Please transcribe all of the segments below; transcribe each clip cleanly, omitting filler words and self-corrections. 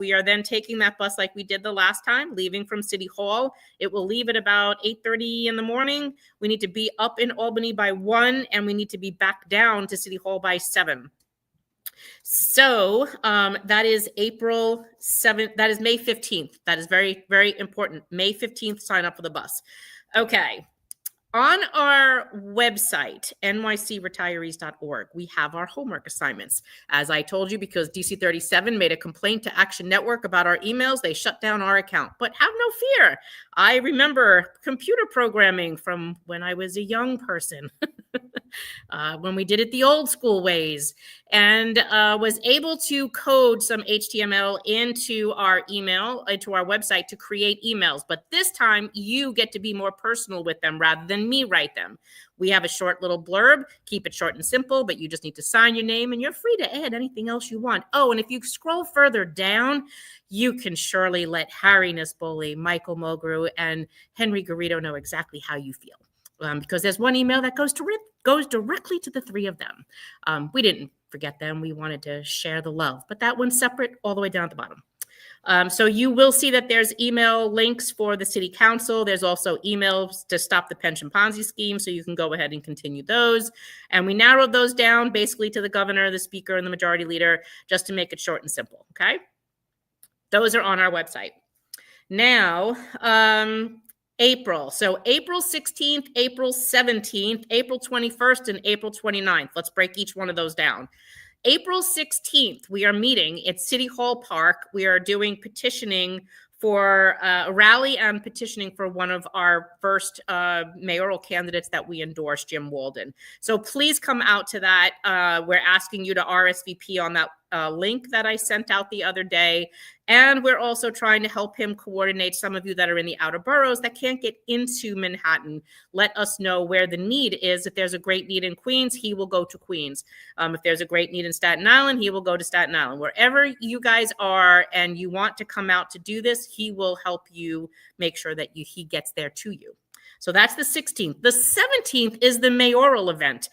We are then taking that bus like we did the last time, leaving from City Hall. It will leave at about 8:30 in the morning. We need to be up in Albany by 1, and we need to be back down to City Hall by 7. So that is April 7th. That is May 15th. That is very, very important. May 15th, sign up for the bus. Okay. On our website, nycretirees.org, we have our homework assignments. As I told you, because DC37 made a complaint to Action Network about our emails, they shut down our account. But have no fear. I remember computer programming from when I was a young person. When we did it the old school ways, and was able to code some HTML into our email, into our website to create emails. But this time you get to be more personal with them rather than me write them. We have a short little blurb, keep it short and simple, but you just need to sign your name and you're free to add anything else you want. Oh, and if you scroll further down, you can surely let Harry Nisboli, Michael Mulgrew, and Henry Garrido know exactly how you feel. Because there's one email that goes directly to the three of them. We didn't forget them. We wanted to share the love, but that one's separate all the way down at the bottom. So you will see that there's email links for the city council. There's also emails to stop the pension Ponzi scheme, so you can go ahead and continue those. And we narrowed those down basically to the governor, the speaker, and the majority leader, just to make it short and simple, okay? Those are on our website. Now, April. So April 16th, April 17th, April 21st, and April 29th. Let's break each one of those down. April 16th, we are meeting at City Hall Park. We are doing petitioning for a rally and petitioning for one of our first mayoral candidates that we endorse, Jim Walden. So please come out to that. We're asking you to RSVP on that link that I sent out the other day. And we're also trying to help him coordinate some of you that are in the outer boroughs that can't get into Manhattan. Let us know where the need is. If there's a great need in Queens, he will go to Queens. If there's a great need in Staten Island, he will go to Staten Island. Wherever you guys are and you want to come out to do this, he will help you make sure that he gets there to you. So that's the 16th. The 17th is the mayoral event.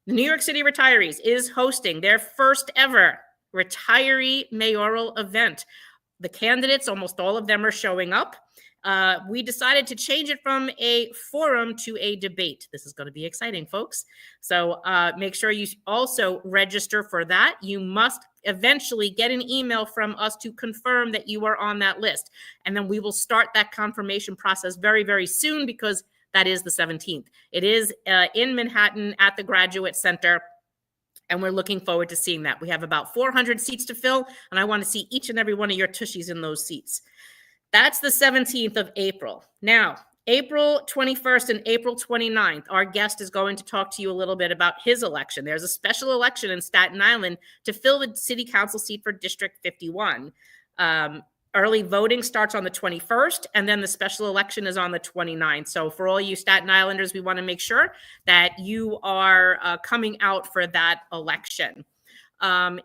The New York City Retirees is hosting their first ever retiree mayoral event. The candidates, almost all of them are showing up. We decided to change it from a forum to a debate. This is going to be exciting, folks. So make sure you also register for that. You must eventually get an email from us to confirm that you are on that list. And then we will start that confirmation process very, very soon, because that is the 17th. It is in Manhattan at the Graduate Center. And we're looking forward to seeing that. We have about 400 seats to fill, and I want to see each and every one of your tushies in those seats. That's the 17th of April. Now, April 21st and April 29th, our guest is going to talk to you a little bit about his election. There's a special election in Staten Island to fill the city council seat for District 51. Early voting starts on the 21st, and then the special election is on the 29th. So for all you Staten Islanders, we want to make sure that you are coming out for that election.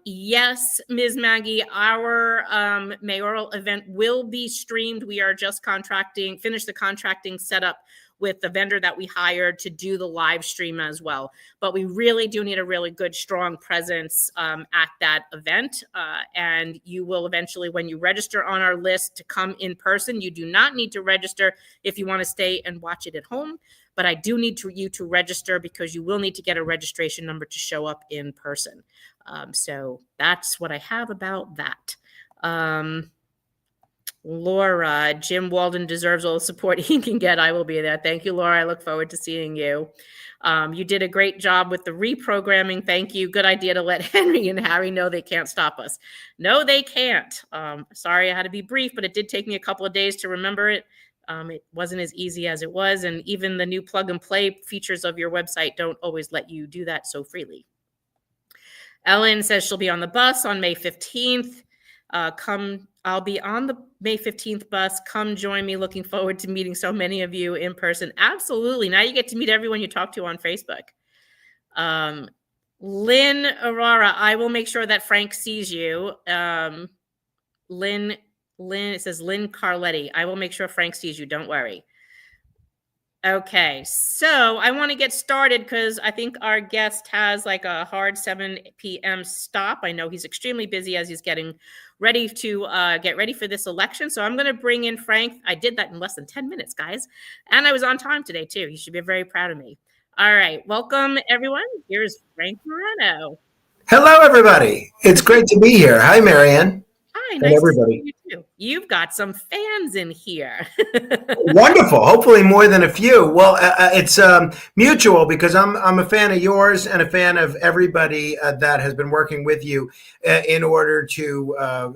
Yes, Ms. Maggie, our mayoral event will be streamed. We are just finished the contracting setup with the vendor that we hired to do the live stream as well. But we really do need a really good, strong presence at that event. And you will eventually, when you register on our list to come in person, you do not need to register if you want to stay and watch it at home. But I do need you to register, because you will need to get a registration number to show up in person. So that's what I have about that. Laura, Jim Walden deserves all the support he can get. I will be there. Thank you, Laura. I look forward to seeing you. You did a great job with the reprogramming. Thank you. Good idea to let Henry and Harry know they can't stop us. No, they can't. Sorry, I had to be brief, but it did take me a couple of days to remember it. It wasn't as easy as it was. And even the new plug and play features of your website don't always let you do that so freely. Ellen says she'll be on the bus on May 15th. I'll be on the May 15th bus. Come join me. Looking forward to meeting so many of you in person. Absolutely. Now you get to meet everyone you talk to on Facebook. Lynn Aurora, I will make sure that Frank sees you. Lynn, it says Lynn Carletti. I will make sure Frank sees you. Don't worry. Okay, so I want to get started because I think our guest has like a hard 7 p.m. stop. I know he's extremely busy as he's getting ready to get ready for this election. So I'm going to bring in Frank. I did that in less than 10 minutes, guys. And I was on time today, too. You should be very proud of me. All right, welcome, everyone. Here's Frank Moreno. Hello, everybody. It's great to be here. Hi, Marianne. Hi, And nice to everybody. see you, too. You've got some fans in here. Wonderful. Hopefully more than a few. Well, it's mutual because I'm a fan of yours and a fan of everybody that has been working with you in order to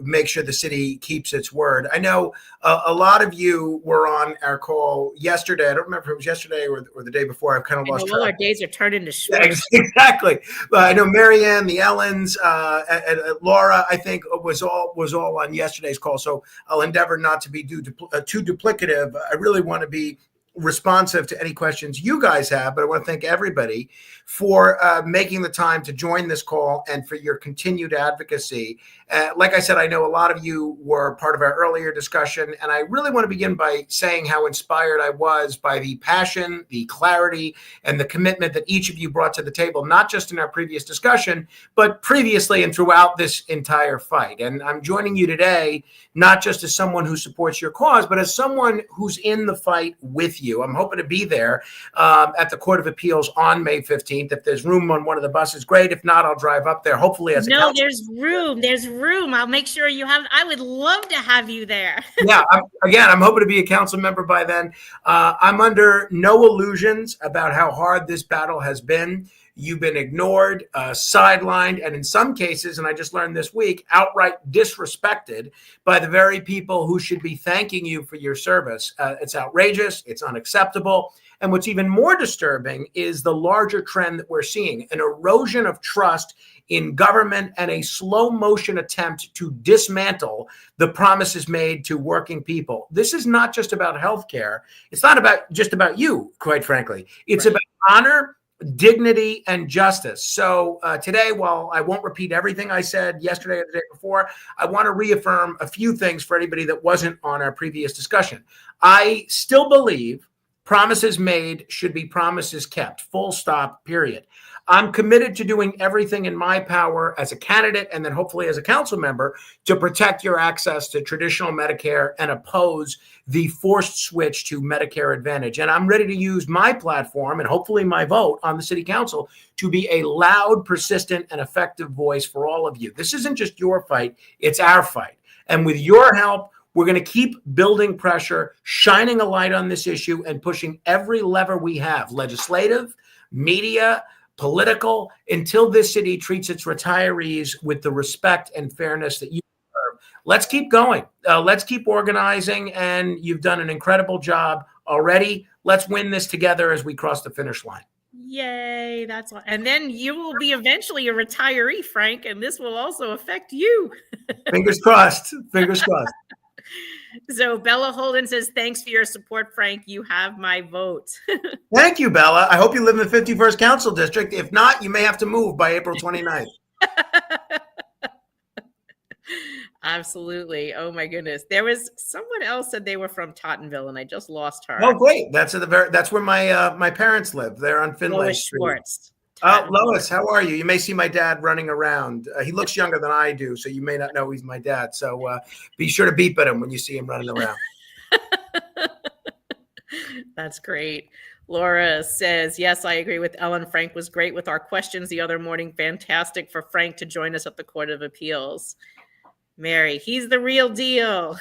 make sure the city keeps its word. I know a lot of you were on our call yesterday. I don't remember if it was yesterday or the day before. I've kind of lost track. All our days are turned into Yeah, short. exactly. I know Marianne, the Ellens, and Laura, I think was all on yesterday's call. So I'll endeavor not to be too duplicative. I really want to be responsive to any questions you guys have, but I want to thank everybody for making the time to join this call and for your continued advocacy. Like I said, I know a lot of you were part of our earlier discussion, and I really want to begin by saying how inspired I was by the passion, the clarity, and the commitment that each of you brought to the table, not just in our previous discussion, but previously and throughout this entire fight. And I'm joining you today, not just as someone who supports your cause, but as someone who's in the fight with you. I'm hoping to be there at the Court of Appeals on May 15th. If there's room on one of the buses, great. If not, I'll drive up there, hopefully as a council. There's room. There's room. I'll make sure you have. I would love to have you there. Yeah, I'm hoping to be a council member by then. I'm under no illusions about how hard this battle has been. You've been ignored, sidelined, and in some cases, and I just learned this week, outright disrespected by the very people who should be thanking you for your service. It's outrageous. It's unacceptable. And what's even more disturbing is the larger trend that we're seeing, an erosion of trust in government and a slow motion attempt to dismantle the promises made to working people. This is not just about healthcare. It's not just about you, quite frankly. It's about honor, dignity, and justice. So today, while I won't repeat everything I said yesterday or the day before, I want to reaffirm a few things for anybody that wasn't on our previous discussion. I still believe promises made should be promises kept, full stop, period. I'm committed to doing everything in my power as a candidate and then hopefully as a council member to protect your access to traditional Medicare and oppose the forced switch to Medicare Advantage. And I'm ready to use my platform and hopefully my vote on the city council to be a loud, persistent, and effective voice for all of you. This isn't just your fight, it's our fight. And with your help, we're going to keep building pressure, shining a light on this issue, and pushing every lever we have, legislative, media, political, until this city treats its retirees with the respect and fairness that you deserve. Let's keep going. Let's keep organizing, and you've done an incredible job already. Let's win this together as we cross the finish line. Yay, that's what. And then you will be eventually a retiree, Frank, and this will also affect you. Fingers crossed. Fingers crossed. So Bella Holden says, thanks for your support, Frank. You have my vote. Thank you, Bella. I hope you live in the 51st Council District. If not, you may have to move by April 29th. Absolutely. Oh my goodness. There was someone else said they were from Tottenville and I just lost her. Oh, great. That's where my parents live. They're on Finlay Lois Street. Schwartz. Lois, how are you? You may see my dad running around. He looks younger than I do, so you may not know he's my dad. So be sure to beep at him when you see him running around. That's great. Laura says, yes, I agree with Ellen. Frank was great with our questions the other morning. Fantastic for Frank to join us at the Court of Appeals. Mary, he's the real deal.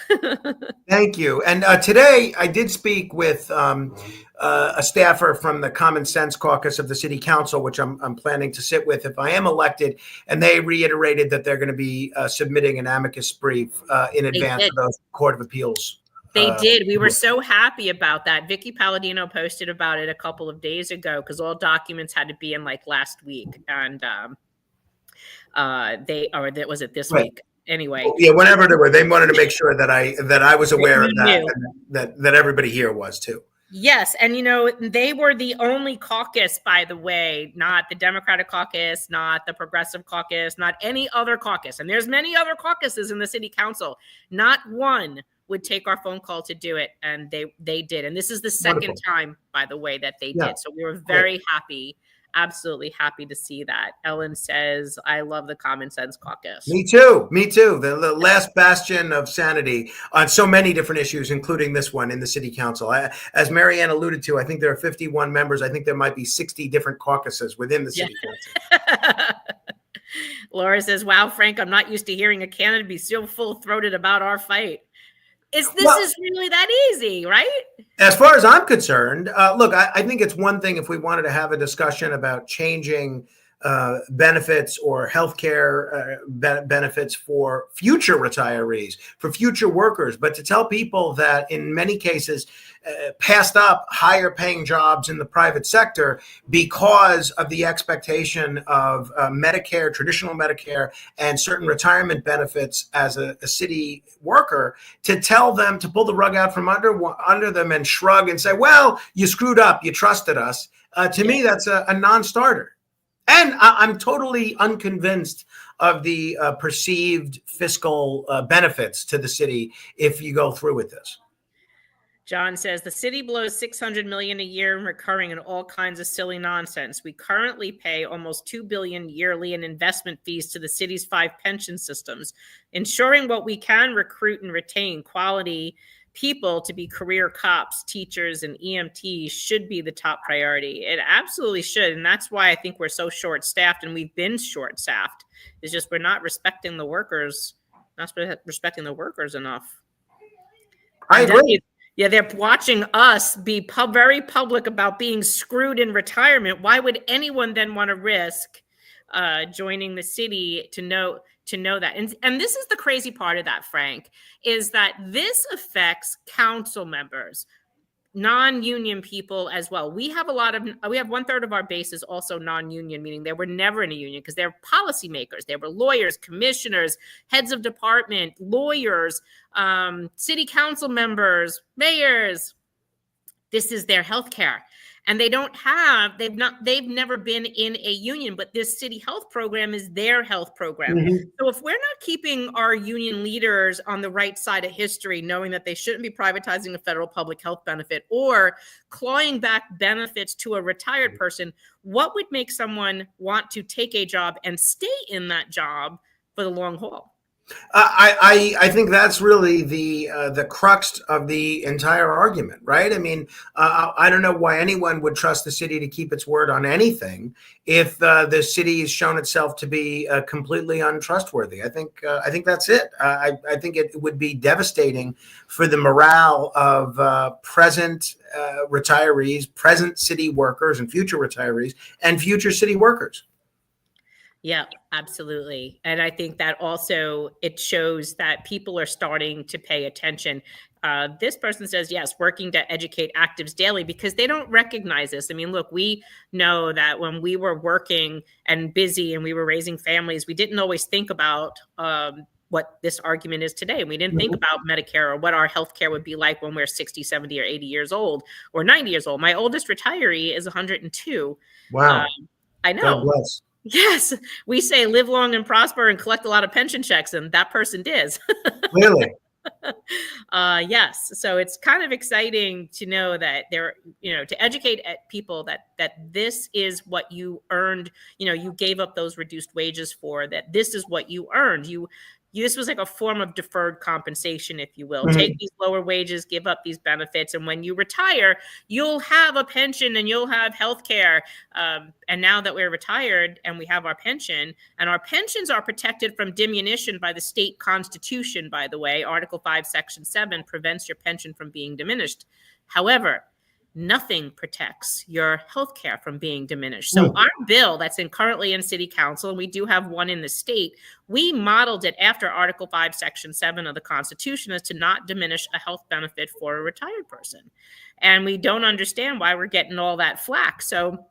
Thank you. And today I did speak with a staffer from the Common Sense Caucus of the City Council, which I'm planning to sit with if I am elected. And they reiterated that they're going to be submitting an amicus brief in advance of the Court of Appeals. They did. We were so happy about that. Vicky Palladino posted about it a couple of days ago because all documents had to be in like last week. And was it this week? Anyway, yeah, whenever they were, they wanted to make sure that I was aware of that, and that everybody here was too. Yes, and they were the only caucus, by the way, not the Democratic caucus, not the Progressive caucus, not any other caucus. And there's many other caucuses in the city council. Not one would take our phone call to do it, and they did. And this is the second Wonderful. time, by the way, that they Yeah. did. So we were very happy, absolutely happy to see that. Ellen says, I love the Common Sense Caucus. Me too. Me too. The last bastion of sanity on so many different issues, including this one in the city council. As Marianne alluded to, I think there are 51 members. I think there might be 60 different caucuses within the city council. Laura says, wow, Frank, I'm not used to hearing a candidate be so full-throated about our fight. This is really that easy, right? As far as I'm concerned, look, I think it's one thing if we wanted to have a discussion about changing benefits or healthcare benefits for future retirees, for future workers, but to tell people that in many cases passed up higher paying jobs in the private sector because of the expectation of Medicare, traditional Medicare, and certain retirement benefits as a city worker, to tell them to pull the rug out from under them and shrug and say, well, you screwed up, you trusted us. To me, that's a non-starter. And I'm totally unconvinced of the perceived fiscal benefits to the city if you go through with this. John says the city blows $600 million a year in recurring and all kinds of silly nonsense. We currently pay almost $2 billion yearly in investment fees to the city's 5 pension systems. Ensuring what we can recruit and retain quality people to be career cops, teachers, and EMTs should be the top priority. It absolutely should. And that's why I think we're so short-staffed, and we've been short-staffed. It's just we're not respecting the workers, enough. I agree. Yeah, they're watching us be very public about being screwed in retirement. Why would anyone then want to risk joining the city to know that? And this is the crazy part of that, Frank, is that this affects council members, non-union people as well. We have 1/3 of our base is also non-union, meaning they were never in a union because they're policymakers. They were lawyers, commissioners, heads of department, lawyers, city council members, mayors. This is their healthcare. And they've never been in a union, but this city health program is their health program. Mm-hmm. So if we're not keeping our union leaders on the right side of history, knowing that they shouldn't be privatizing a federal public health benefit or clawing back benefits to a retired person, what would make someone want to take a job and stay in that job for the long haul? I think that's really the crux of the entire argument, right? I mean, I don't know why anyone would trust the city to keep its word on anything if the city has shown itself to be completely untrustworthy. I think that's it. I think it would be devastating for the morale of present retirees, present city workers, and future retirees, and future city workers. Yeah, absolutely. And I think that also it shows that people are starting to pay attention. This person says, yes, working to educate actives daily because they don't recognize this. I mean, look, we know that when we were working and busy and we were raising families, we didn't always think about what this argument is today. We didn't think about Medicare or what our healthcare would be like when we're 60, 70, or 80 years old or 90 years old. My oldest retiree is 102. Wow. I know. God bless. Yes, we say live long and prosper and collect a lot of pension checks, and that person does. Really? Yes. So it's kind of exciting to know that to educate people that this is what you earned. You gave up those reduced wages for that. This is what you earned. This was like a form of deferred compensation, if you will. Mm-hmm. Take these lower wages, give up these benefits, and when you retire, you'll have a pension and you'll have health care. And now that we're retired and we have our pension, and our pensions are protected from diminution by the state constitution, by the way, Article 5, Section 7 prevents your pension from being diminished. However, nothing protects your health care from being diminished. So our bill that's currently in city council, and we do have one in the state, we modeled it after Article 5, Section 7 of the Constitution as to not diminish a health benefit for a retired person. And we don't understand why we're getting all that flack. So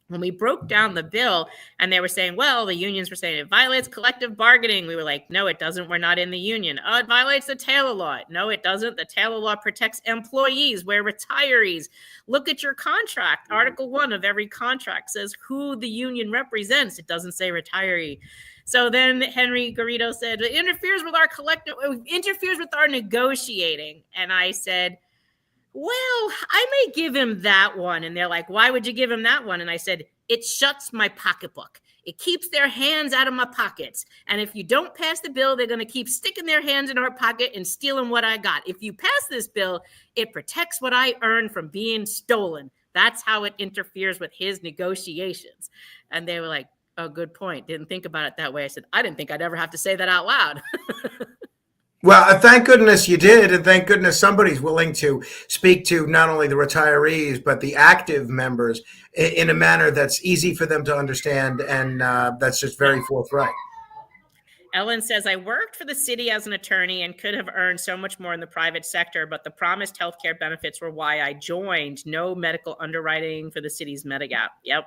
when we broke down the bill and they were saying, well, the unions were saying it violates collective bargaining. We were like, no, it doesn't. We're not in the union. Oh, it violates the Taylor Law. No, it doesn't. The Taylor Law protects employees. We're retirees. Look at your contract. Article 1 of every contract says who the union represents. It doesn't say retiree. So then Henry Garrido said, it interferes with our negotiating. And I said, well, I may give him that one. And they're like, why would you give him that one? And I said, it shuts my pocketbook. It keeps their hands out of my pockets. And if you don't pass the bill, they're going to keep sticking their hands in our pocket and stealing what I got. If you pass this bill, it protects what I earned from being stolen. That's how it interferes with his negotiations. And they were like, oh, good point. Didn't think about it that way. I said, I didn't think I'd ever have to say that out loud. Well, thank goodness you did, and thank goodness somebody's willing to speak to not only the retirees but the active members in a manner that's easy for them to understand, and that's just very forthright. Ellen says, I worked for the city as an attorney and could have earned so much more in the private sector, but the promised healthcare benefits were why I joined. No medical underwriting for the city's Medigap. Yep.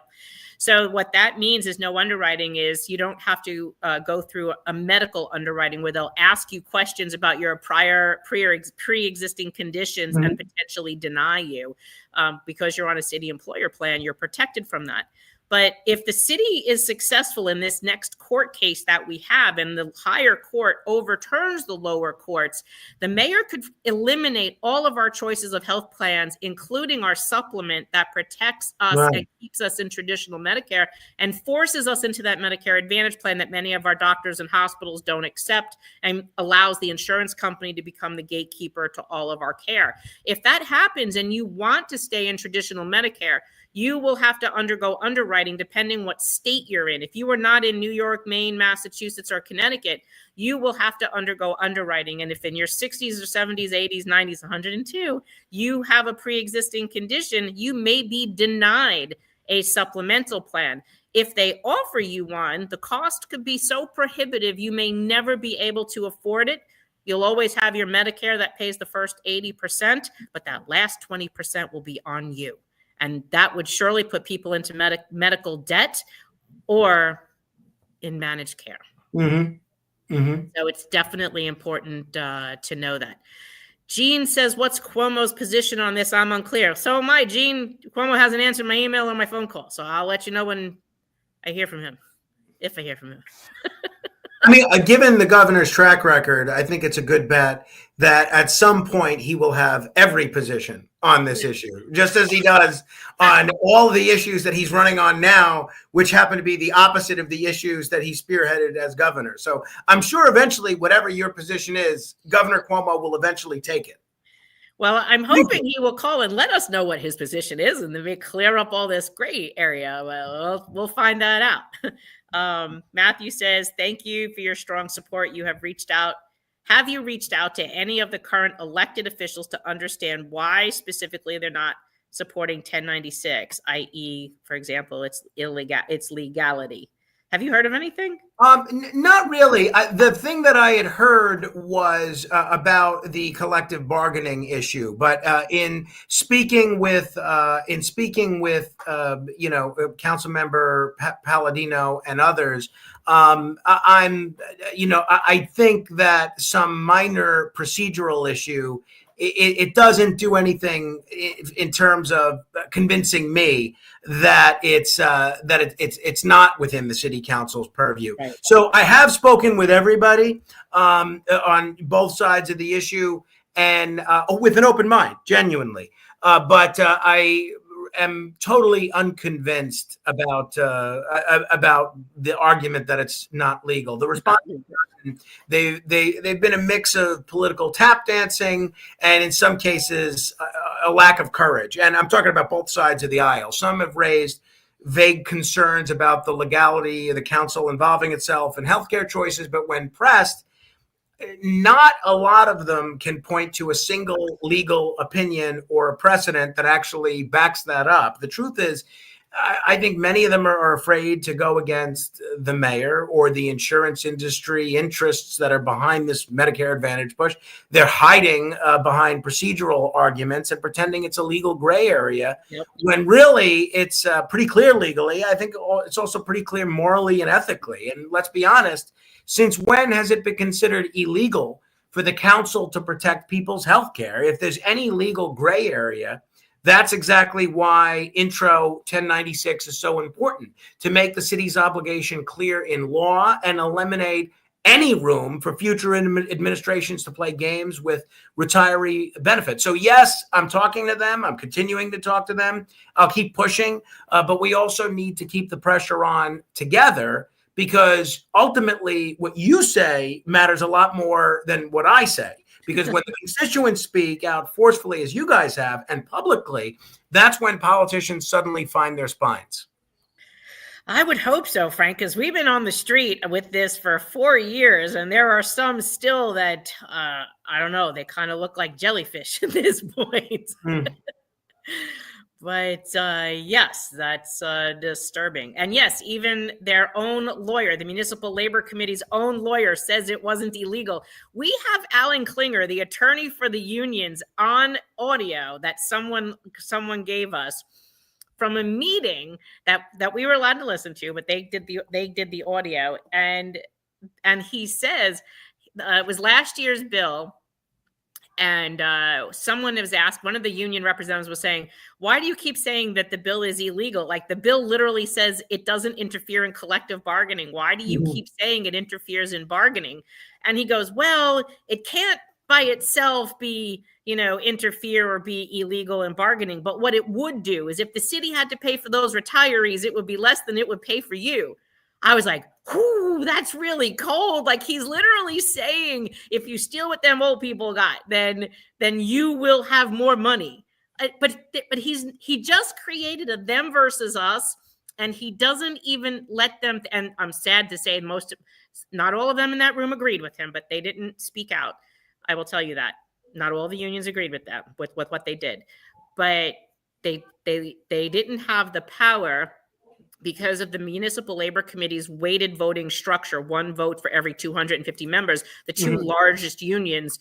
So what that means is no underwriting is you don't have to go through a medical underwriting where they'll ask you questions about your prior pre-existing conditions and potentially deny you because you're on a city employer plan. You're protected from that. But if the city is successful in this next court case that we have and the higher court overturns the lower courts, the mayor could eliminate all of our choices of health plans, including our supplement that protects us and keeps us in traditional Medicare and forces us into that Medicare Advantage plan that many of our doctors and hospitals don't accept and allows the insurance company to become the gatekeeper to all of our care. If that happens and you want to stay in traditional Medicare, you will have to undergo underwriting depending what state you're in. If you are not in New York, Maine, Massachusetts, or Connecticut, you will have to undergo underwriting. And if in your 60s or 70s, 80s, 90s, 102, you have a pre-existing condition, you may be denied a supplemental plan. If they offer you one, the cost could be so prohibitive, you may never be able to afford it. You'll always have your Medicare that pays the first 80%, but that last 20% will be on you. And that would surely put people into medical debt or in managed care. So it's definitely important to know that. Gene says, what's Cuomo's position on this? I'm unclear. So am I, Gene. Cuomo hasn't answered my email or my phone call. So I'll let you know when I hear from him, if I hear from him. I mean, given the governor's track record, I think it's a good bet that at some point he will have every position on this issue, just as he does on all the issues that he's running on now, which happen to be the opposite of the issues that he spearheaded as governor. So I'm sure eventually, whatever your position is, Governor Cuomo will eventually take it. Well, I'm hoping he will call and let us know what his position is and then we clear up all this gray area. Well, we'll find that out. Matthew says, thank you for your strong support. You have reached out. Have you reached out to any of the current elected officials to understand why specifically they're not supporting 1096, i.e., for example, it's legality? Have you heard of anything? Not really. The thing that I had heard was about the collective bargaining issue, but in speaking with Council Member Palladino and others, I think that some minor procedural issue. It doesn't do anything in terms of convincing me that it's not within the city council's purview. Right. So I have spoken with everybody on both sides of the issue and with an open mind, genuinely. But I am totally unconvinced about the argument that it's not legal. The response. They've been a mix of political tap dancing and in some cases a lack of courage. And I'm talking about both sides of the aisle. Some have raised vague concerns about the legality of the council involving itself in healthcare choices, but when pressed, not a lot of them can point to a single legal opinion or a precedent that actually backs that up. The truth is, I think many of them are afraid to go against the mayor or the insurance industry interests that are behind this Medicare Advantage push. They're hiding behind procedural arguments and pretending it's a legal gray area, when really it's pretty clear legally. I think it's also pretty clear morally and ethically. And let's be honest, since when has it been considered illegal for the council to protect people's health care? If there's any legal gray area, That's exactly why Intro 1096 is so important, to make the city's obligation clear in law and eliminate any room for future administrations to play games with retiree benefits. So yes, I'm talking to them. I'm continuing to talk to them. I'll keep pushing, but we also need to keep the pressure on together, because ultimately what you say matters a lot more than what I say. Because when the constituents speak out forcefully, as you guys have, and publicly, that's when politicians suddenly find their spines. I would hope so, Frank, because we've been on the street with this for 4 years, and there are some still that, I don't know, they kind of look like jellyfish at this point. But yes, that's disturbing. And yes, even their own lawyer, the Municipal Labor Committee's own lawyer, says it wasn't illegal. We have Alan Klinger, the attorney for the unions, on audio that someone gave us from a meeting that we were allowed to listen to, but they did the audio, and he says it was last year's bill. And someone was asked, one of the union representatives was saying, why do you keep saying that the bill is illegal? Like, the bill literally says it doesn't interfere in collective bargaining. Why do you keep saying it interferes in bargaining? And he goes, well, it can't by itself be, interfere or be illegal in bargaining. But what it would do is, if the city had to pay for those retirees, it would be less than it would pay for you. I was like, whoo, that's really cold. Like, he's literally saying, if you steal what them old people got, then you will have more money. But he just created a them versus us, and he doesn't even let them. And I'm sad to say, not all of them in that room agreed with him, but they didn't speak out. I will tell you that not all the unions agreed with that, with what they did, but they didn't have the power, because of the Municipal Labor Committee's weighted voting structure, 1 vote for every 250 members. The two largest unions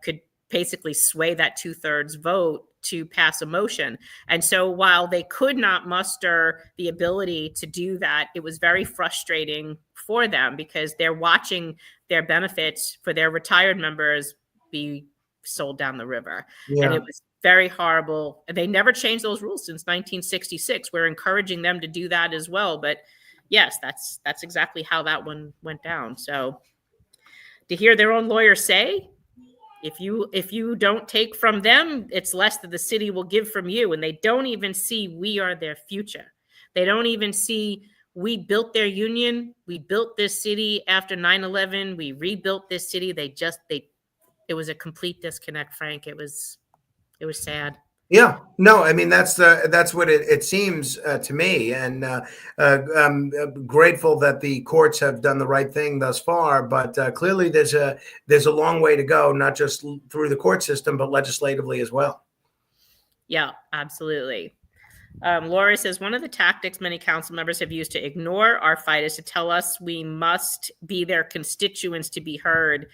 could basically sway that 2/3 vote to pass a motion. And so while they could not muster the ability to do that, it was very frustrating for them, because they're watching their benefits for their retired members be sold down the river. Yeah. And it was very horrible. They never changed those rules since 1966. We're encouraging them to do that as well. But yes, that's exactly how that one went down. So to hear their own lawyer say, if you don't take from them, it's less that the city will give from you. And they don't even see we are their future. They don't even see we built their union. We built this city after 9/11. We rebuilt this city. It was a complete disconnect, Frank. It was sad. Yeah, no, I mean, that's what it seems to me, and I'm grateful that the courts have done the right thing thus far. But clearly, there's a long way to go, not just through the court system, but legislatively as well. Yeah, absolutely. Laura says, one of the tactics many council members have used to ignore our fight is to tell us we must be their constituents to be heard,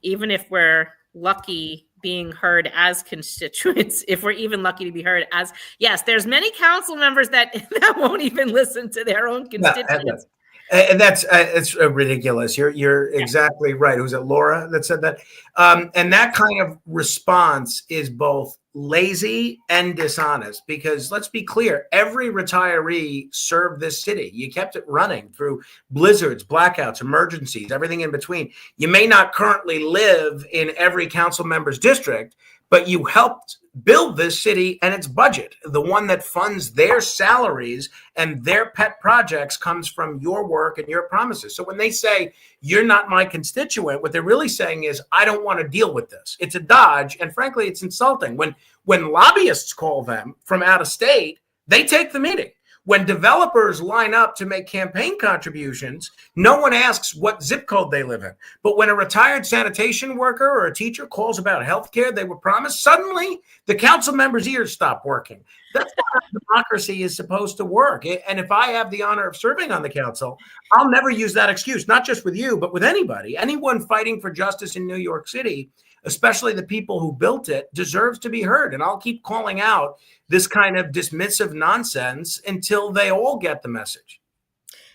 even if we're lucky being heard as constituents, if we're even lucky to be heard as, yes, there's many council members that won't even listen to their own constituents. And that's it's ridiculous. You're exactly right. Was it Laura that said that? And that kind of response is both lazy and dishonest, because let's be clear, every retiree served this city. You kept it running through blizzards, blackouts, emergencies, everything in between. You may not currently live in every council member's district, but you helped build this city and its budget. The one that funds their salaries and their pet projects comes from your work and your promises. So when they say you're not my constituent, what they're really saying is, I don't want to deal with this. It's a dodge. And frankly, it's insulting. When lobbyists call them from out of state, they take the meeting. When developers line up to make campaign contributions, no one asks what zip code they live in. But when a retired sanitation worker or a teacher calls about health care they were promised, suddenly the council member's ears stop working. That's how democracy is supposed to work. And if I have the honor of serving on the council, I'll never use that excuse, not just with you, but with anybody. Anyone fighting for justice in New York City, especially the people who built it, deserves to be heard. And I'll keep calling out this kind of dismissive nonsense until they all get the message.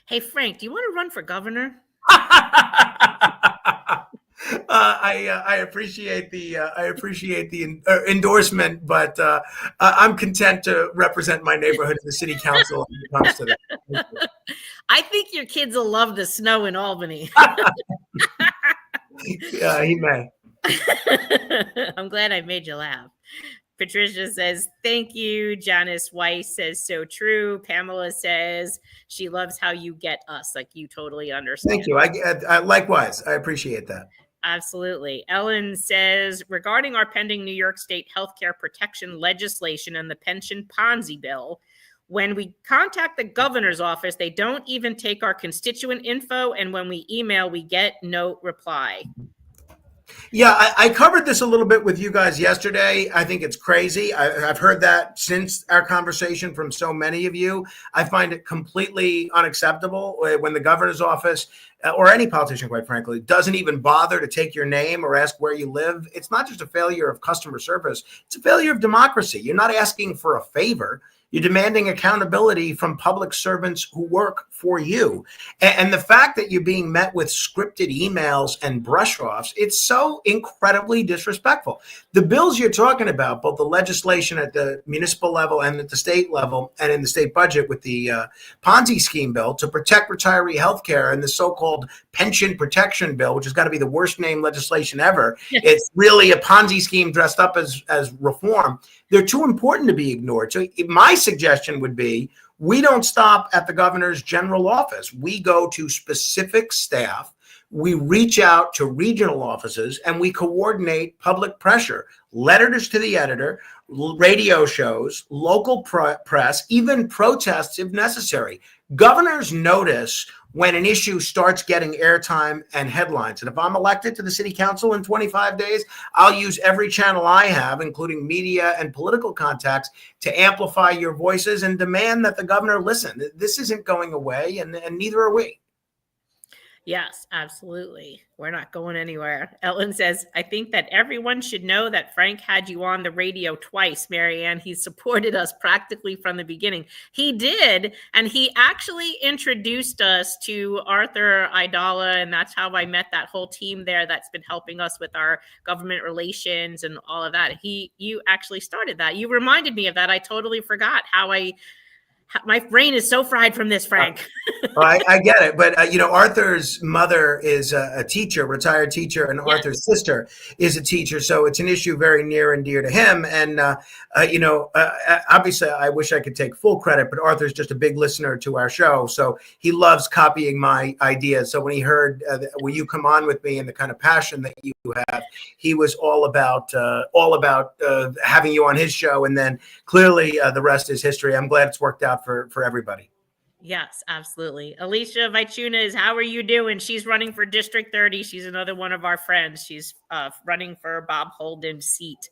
Hey, Frank, do you want to run for governor? I appreciate the endorsement, but I'm content to represent my neighborhood in the city council when it comes to that. I think your kids will love the snow in Albany. Yeah, he may. I'm glad I made you laugh. Patricia says, thank you. Janice Weiss says, so true. Pamela says, she loves how you get us. Like, you totally understand. Thank you. I likewise. I appreciate that. Absolutely. Ellen says, regarding our pending New York State healthcare protection legislation and the pension Ponzi bill, when we contact the governor's office, they don't even take our constituent info. And when we email, we get no reply. Yeah, I covered this a little bit with you guys yesterday. I think it's crazy. I've heard that since our conversation from so many of you. I find it completely unacceptable when the governor's office or any politician, quite frankly, doesn't even bother to take your name or ask where you live. It's not just a failure of customer service. It's a failure of democracy. You're not asking for a favor. You're demanding accountability from public servants who work for you. And the fact that you're being met with scripted emails and brush-offs, it's so incredibly disrespectful. The bills you're talking about, both the legislation at the municipal level and at the state level and in the state budget with the Ponzi scheme bill to protect retiree health care and the so-called pension protection bill, which has got to be the worst named legislation ever. It's really a Ponzi scheme dressed up as reform. They're too important to be ignored. So my suggestion would be we don't stop at the governor's general office. We go to specific staff. We reach out to regional offices and we coordinate public pressure, letters to the editor, radio shows, local press, even protests if necessary. Governors notice when an issue starts getting airtime and headlines. And if I'm elected to the city council in 25 days, I'll use every channel I have, including media and political contacts, to amplify your voices and demand that the governor listen. This isn't going away, and neither are we. Yes, absolutely. We're not going anywhere. Ellen says, I think that everyone should know that Frank had you on the radio twice, Marianne. He supported us practically from the beginning. He did. And he actually introduced us to Arthur Idala. And that's how I met that whole team there that's been helping us with our government relations and all of that. You actually started that. You reminded me of that. I totally forgot how my brain is so fried from this, Frank. I get it. But, Arthur's mother is a teacher, retired teacher, and Yes. Arthur's sister is a teacher. So it's an issue very near and dear to him. And, obviously, I wish I could take full credit, but Arthur's just a big listener to our show. So he loves copying my ideas. So when he heard, will you come on with me and the kind of passion that you have, he was all about having you on his show. And then clearly the rest is history. I'm glad it's worked out for everybody. Yes, absolutely. Alicia Vicuna is, how are you doing? She's running for District 30. She's another one of our friends. She's running for Bob Holden's seat.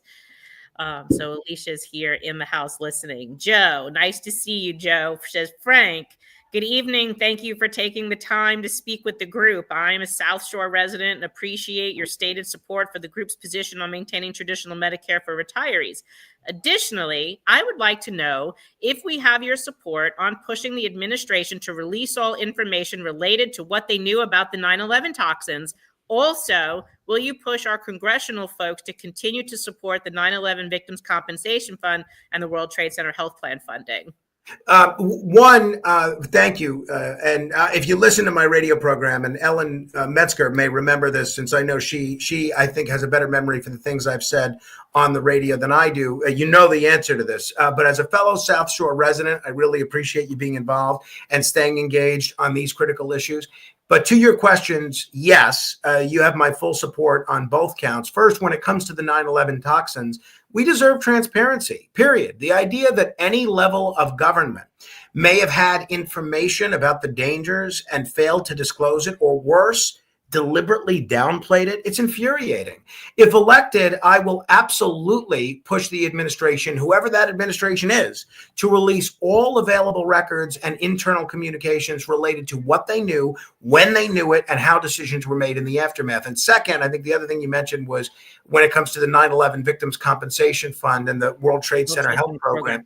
So Alicia's here in the house listening. Joe, nice to see you, Joe. Says, Frank, good evening. Thank you for taking the time to speak with the group. I'm a South Shore resident and appreciate your stated support for the group's position on maintaining traditional Medicare for retirees. Additionally, I would like to know if we have your support on pushing the administration to release all information related to what they knew about the 9/11 toxins. Also, will you push our congressional folks to continue to support the 9/11 Victims Compensation Fund and the World Trade Center Health Plan funding? Thank you. And if you listen to my radio program, and Ellen Metzger may remember this, since I know she I think has a better memory for the things I've said on the radio than I do. You know the answer to this. But as a fellow South Shore resident, I really appreciate you being involved and staying engaged on these critical issues. But to your questions, yes, you have my full support on both counts. First, when it comes to the 9/11 toxins, we deserve transparency, period. The idea that any level of government may have had information about the dangers and failed to disclose it, or worse, deliberately downplayed it, it's infuriating. If elected, I will absolutely push the administration, whoever that administration is, to release all available records and internal communications related to what they knew, when they knew it, and how decisions were made in the aftermath. And second, I think the other thing you mentioned was when it comes to the 9/11 Victims Compensation Fund and the World Trade Center Health Program.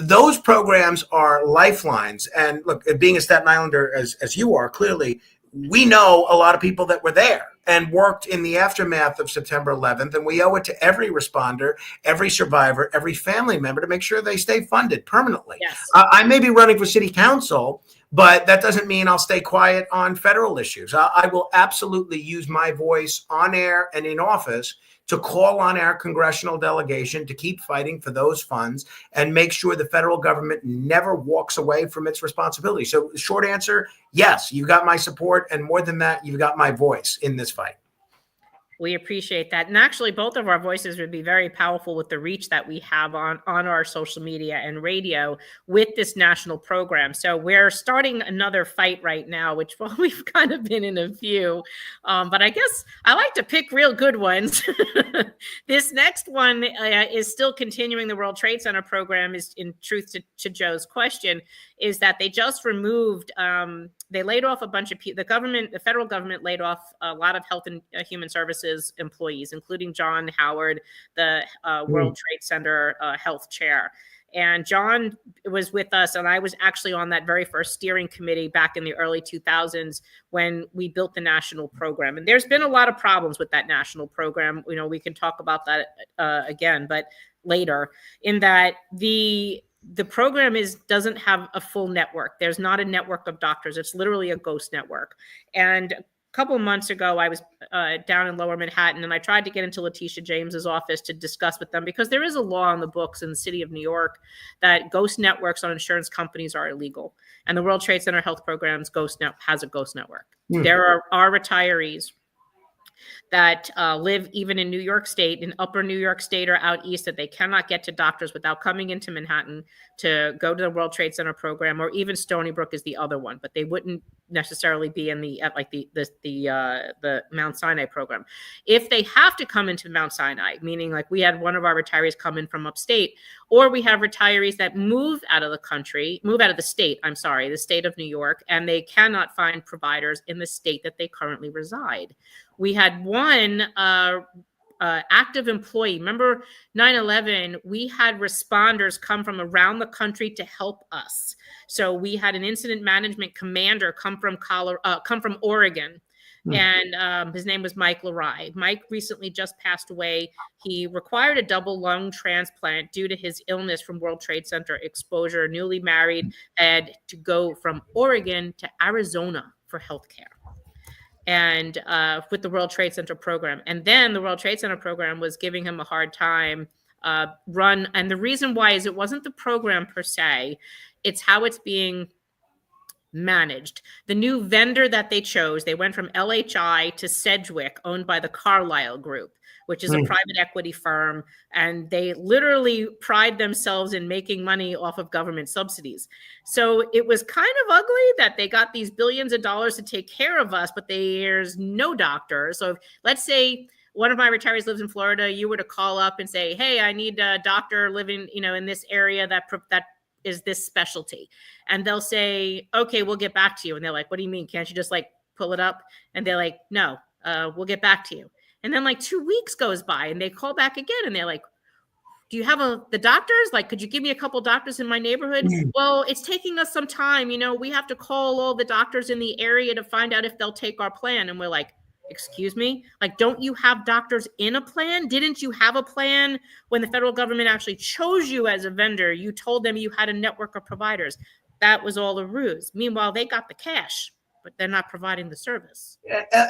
Those programs are lifelines. And look, being a Staten Islander as you are, clearly, we know a lot of people that were there. and worked in the aftermath of September 11th. And we owe it to every responder, every survivor, every family member to make sure they stay funded permanently. Yes. I may be running for city council, but that doesn't mean I'll stay quiet on federal issues. I will absolutely use my voice on air and in office to call on our congressional delegation to keep fighting for those funds and make sure the federal government never walks away from its responsibility. So short answer, yes, you got my support. And more than that, you've got my voice in this fight. We appreciate that. And actually, both of our voices would be very powerful with the reach that we have on our social media and radio with this national program. So we're starting another fight right now, which, well, we've kind of been in a few, but I guess I like to pick real good ones. This next one is still continuing the World Trade Center program, is in truth to Joe's question, is that they just removed, they laid off a bunch of people. The federal government laid off a lot of Health and Human Services employees, including John Howard, the World Trade Center health chair. And John was with us, and I was actually on that very first steering committee back in the early 2000s when we built the national program. And there's been a lot of problems with that national program. You know, we can talk about that again, but later, in that the program doesn't have a full network. There's not a network of doctors. It's literally a ghost network. And a couple of months ago, I was down in Lower Manhattan, and I tried to get into Letitia James's office to discuss with them, because there is a law on the books in the city of New York that ghost networks on insurance companies are illegal. And the World Trade Center Health Program's has a ghost network. There are retirees that live even in New York State, in upper New York State or out east, that they cannot get to doctors without coming into Manhattan to go to the World Trade Center program, or even Stony Brook is the other one, but they wouldn't necessarily be in the Mount Sinai program. If they have to come into Mount Sinai, meaning like we had one of our retirees come in from upstate, or we have retirees that move out of the state, the state of New York, and they cannot find providers in the state that they currently reside. We had one active employee. Remember 9/11, we had responders come from around the country to help us. So we had an incident management commander come from Oregon. And his name was Mike Larai. Mike recently just passed away. He required a double lung transplant due to his illness from World Trade Center exposure. Newly married, had to go from Oregon to Arizona for healthcare. And with the World Trade Center program. And then the World Trade Center program was giving him a hard time run. And the reason why is it wasn't the program per se, it's how it's being managed. The new vendor that they chose, they went from LHI to Sedgwick, owned by the Carlyle Group, which is a private equity firm. And they literally pride themselves in making money off of government subsidies. So it was kind of ugly that they got these billions of dollars to take care of us, but there's no doctor. So let's say one of my retirees lives in Florida, you were to call up and say, hey, I need a doctor living, in this area that is this specialty. And they'll say, okay, we'll get back to you. And they're like, what do you mean? Can't you just pull it up? And they're like, no, we'll get back to you. And then 2 weeks goes by and they call back again and they're like, do you have the doctors? Could you give me a couple doctors in my neighborhood? Well, it's taking us some time. We have to call all the doctors in the area to find out if they'll take our plan. And we're like, excuse me? Don't you have doctors in a plan? Didn't you have a plan when the federal government actually chose you as a vendor? You told them you had a network of providers. That was all a ruse. Meanwhile, they got the cash, but they're not providing the service.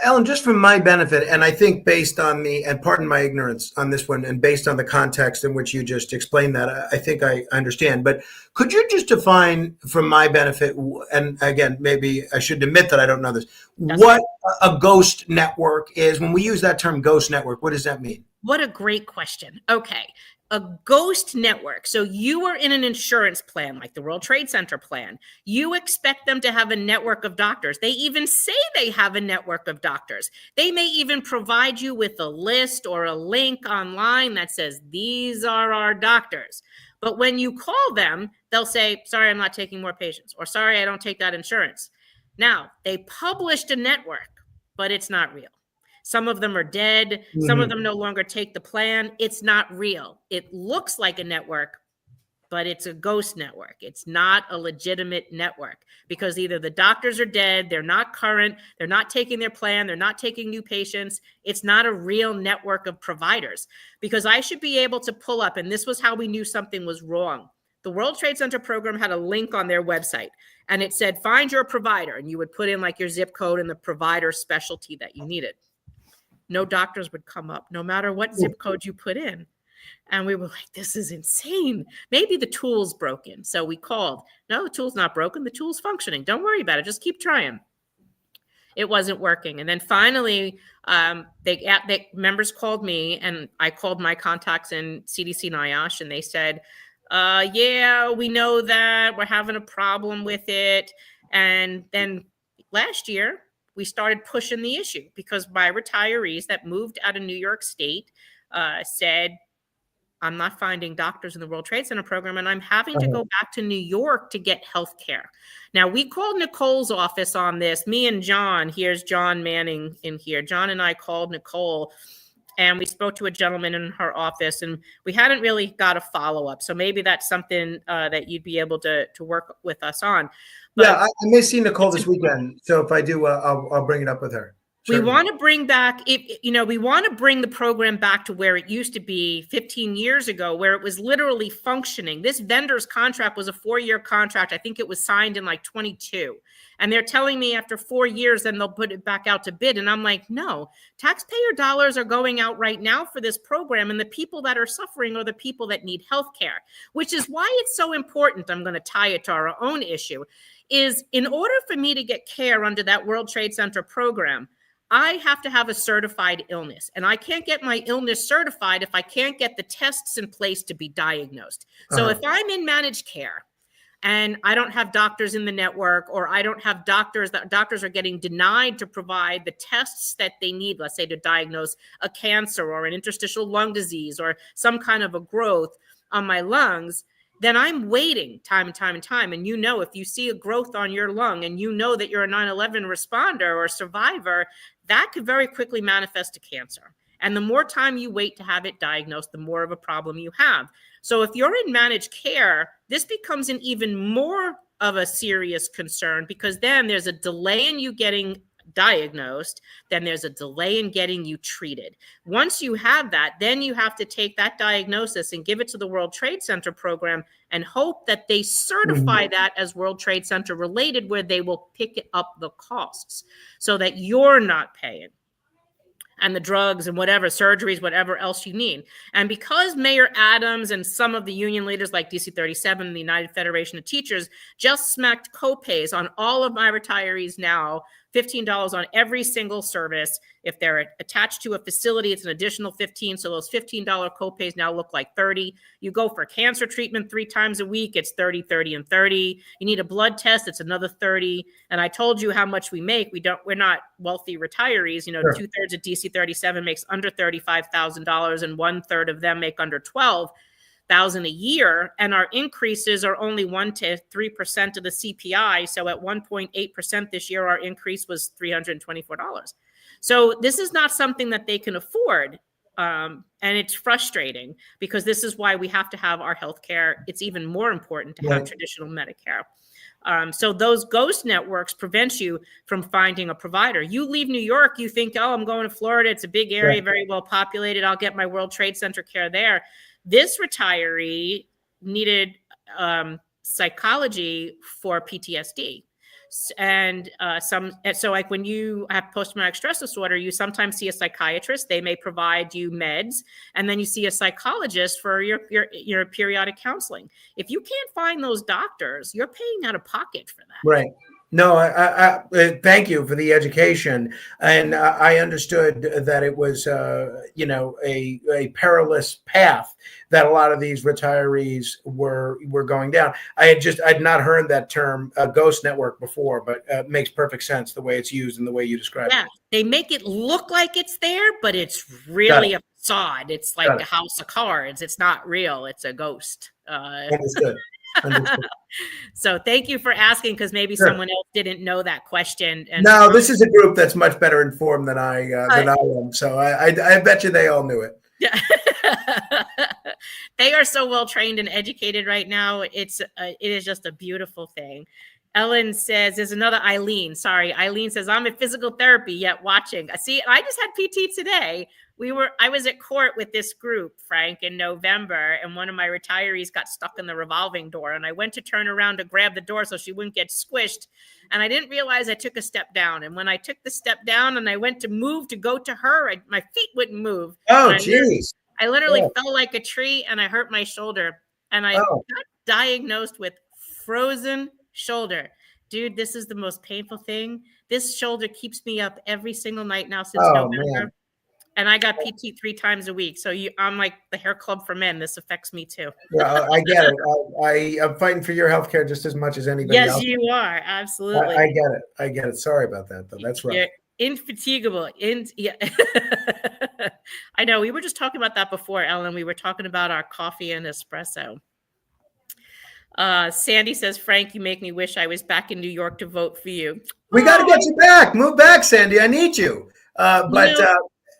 Ellen, just for my benefit, and I think based on and pardon my ignorance on this one, and based on the context in which you just explained that, I think I understand. But could you just define for my benefit, and again, maybe I should admit that I don't know this, what a ghost network is? When we use that term ghost network, what does that mean? What a great question. Okay. A ghost network. So you are in an insurance plan, like the World Trade Center plan. You expect them to have a network of doctors. They even say they have a network of doctors. They may even provide you with a list or a link online that says, these are our doctors. But when you call them, they'll say, sorry, I'm not taking more patients, or sorry, I don't take that insurance. Now, they published a network, but it's not real. Some of them are dead. Some of them no longer take the plan. It's not real. It looks like a network, but it's a ghost network. It's not a legitimate network because either the doctors are dead, they're not current, they're not taking their plan, they're not taking new patients. It's not a real network of providers, because I should be able to pull up, and this was how we knew something was wrong. The World Trade Center program had a link on their website, and it said, find your provider. And you would put in like your zip code and the provider specialty that you needed. No doctors would come up, no matter what zip code you put in. And we were like, this is insane. Maybe the tool's broken. So we called. No, the tool's not broken. The tool's functioning. Don't worry about it. Just keep trying. It wasn't working. And then finally, they members called me, and I called my contacts in CDC NIOSH, and they said, yeah, we know that we're having a problem with it. And then last year, we started pushing the issue because my retirees that moved out of New York State said, I'm not finding doctors in the World Trade Center program, and I'm having to go back to New York to get health care. Now, we called Nicole's office on this. Me and John, here's John Manning in here. John and I called Nicole, and we spoke to a gentleman in her office, and we hadn't really got a follow-up. So maybe that's something that you'd be able to work with us on. But yeah, I may see Nicole this weekend. So if I do, I'll bring it up with her. We want to bring back, we want to bring the program back to where it used to be 15 years ago, where it was literally functioning. This vendor's contract was a 4-year contract. I think it was signed in like 22. And they're telling me after 4 years, then they'll put it back out to bid. And I'm like, no, taxpayer dollars are going out right now for this program. And the people that are suffering are the people that need health care, which is why it's so important. I'm going to tie it to our own issue, is in order for me to get care under that World Trade Center program, I have to have a certified illness, and I can't get my illness certified if I can't get the tests in place to be diagnosed. So if I'm in managed care and I don't have doctors in the network, or I don't have doctors are getting denied to provide the tests that they need, let's say to diagnose a cancer or an interstitial lung disease or some kind of a growth on my lungs, then I'm waiting time and time and time. And if you see a growth on your lung and you know that you're a 9/11 responder or survivor, that could very quickly manifest to cancer. And the more time you wait to have it diagnosed, the more of a problem you have. So if you're in managed care, this becomes an even more of a serious concern, because then there's a delay in you getting diagnosed, then there's a delay in getting you treated. Once you have that, then you have to take that diagnosis and give it to the World Trade Center program and hope that they certify that as World Trade Center related, where they will pick up the costs so that you're not paying, and the drugs and whatever surgeries, whatever else you need. And because Mayor Adams and some of the union leaders like DC 37 and the United Federation of Teachers just smacked copays on all of my retirees now, $15 on every single service. If they're attached to a facility, it's an additional $15. So those $15 copays now look like $30. You go for cancer treatment 3 times a week, it's $30, $30, and $30. You need a blood test, it's another $30. And I told you how much we make. We're not wealthy retirees. Sure. 2/3 of DC 37 makes under $35,000, and 1/3 of them make under $12,000 a year, and our increases are only 1 to 3% of the CPI. So at 1.8% this year, our increase was $324. So this is not something that they can afford. And it's frustrating, because this is why we have to have our healthcare. It's even more important to have traditional Medicare. So those ghost networks prevent you from finding a provider. You leave New York, you think, oh, I'm going to Florida. It's a big area, very well populated. I'll get my World Trade Center care there. This retiree needed psychology for PTSD. And so like when you have post-traumatic stress disorder, you sometimes see a psychiatrist. They may provide you meds, and then you see a psychologist for your periodic counseling. If you can't find those doctors, you're paying out of pocket for that. Right. No, I thank you for the education, and I understood that it was, a perilous path that a lot of these retirees were going down. I'd not heard that term ghost network before, but it makes perfect sense the way it's used and the way you describe it. Yeah, they make it look like it's there, but it's really a facade. It's like a house of cards. It's not real. It's a ghost. Understood. So thank you for asking, because maybe someone else didn't know that question. And no, this is a group that's much better informed than I am. So I bet you they all knew it. Yeah. They are so well trained and educated right now. It is just a beautiful thing. Ellen says, there's another Eileen. Sorry, Eileen says, I'm in physical therapy yet watching. See, I just had PT today. I was at court with this group, Frank, in November, and one of my retirees got stuck in the revolving door, and I went to turn around to grab the door so she wouldn't get squished, and I didn't realize I took a step down. And when I took the step down and I went to move to go to her, my feet wouldn't move. Oh, geez. I literally fell like a tree, and I hurt my shoulder, and I got diagnosed with frozen shoulder. Dude, this is the most painful thing. This shoulder keeps me up every single night now since November. Man. And I got PT 3 times a week. So I'm like the hair club for men. This affects me too. Yeah, I get it. I'm fighting for your healthcare just as much as anybody else. Yes, you are. Absolutely. I get it. Sorry about that, though. That's right. You're infatigable. Yeah. I know. We were just talking about that before, Ellen. We were talking about our coffee and espresso. Sandy says, Frank, you make me wish I was back in New York to vote for you. We got to get you back. Move back, Sandy. I need you.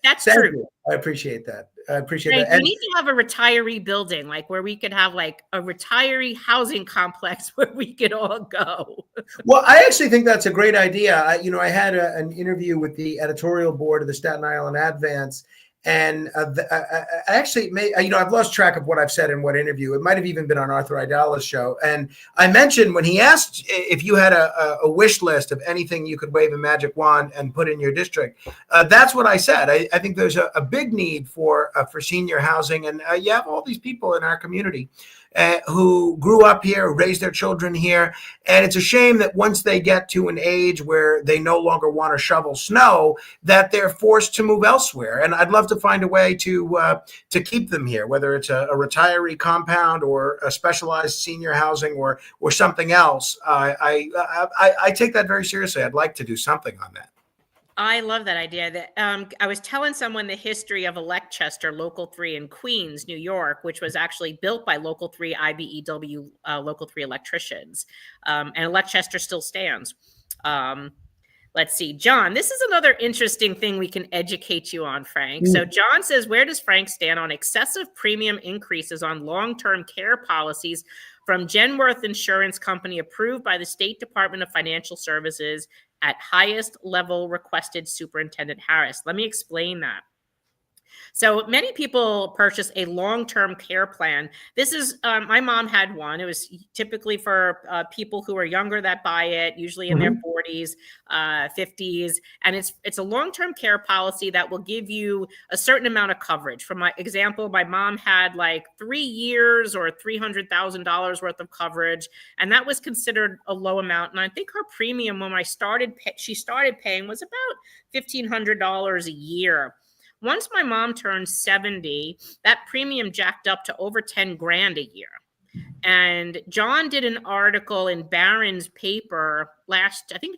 That's Thank true. You. I appreciate that. We need to have a retiree building, like where we could have like a retiree housing complex where we could all go. Well, I actually think that's a great idea. I had an interview with the editorial board of the Staten Island Advance. And I actually I've lost track of what I've said in what interview. It might have even been on Arthur Idala's show. And I mentioned when he asked if you had a wish list of anything you could wave a magic wand and put in your district. That's what I said. I think there's a big need for senior housing. And you have all these people in our community who grew up here, raised their children here. And it's a shame that once they get to an age where they no longer want to shovel snow, that they're forced to move elsewhere. And I'd love to find a way to keep them here, whether it's a retiree compound or a specialized senior housing or something else. I take that very seriously. I'd like to do something on that. I love that idea. That I was telling someone the history of Electchester Local 3 in Queens, New York, which was actually built by Local 3 IBEW Local 3 electricians, and Electchester still stands. Let's see, John, this is another interesting thing we can educate you on, Frank. So John says, where does Frank stand on excessive premium increases on long-term care policies from Genworth Insurance Company approved by the State Department of Financial Services at highest level requested Superintendent Harris? Let me explain that. So many people purchase a long-term care plan. This is, my mom had one. It was typically for people who are younger that buy it, usually in their 40s, 50s. And it's a long-term care policy that will give you a certain amount of coverage. For my example, my mom had like 3 years or $300,000 worth of coverage. And that was considered a low amount. And I think her premium when she started paying was about $1,500 a year. Once my mom turned 70, that premium jacked up to over 10 grand a year. And John did an article in Barron's paper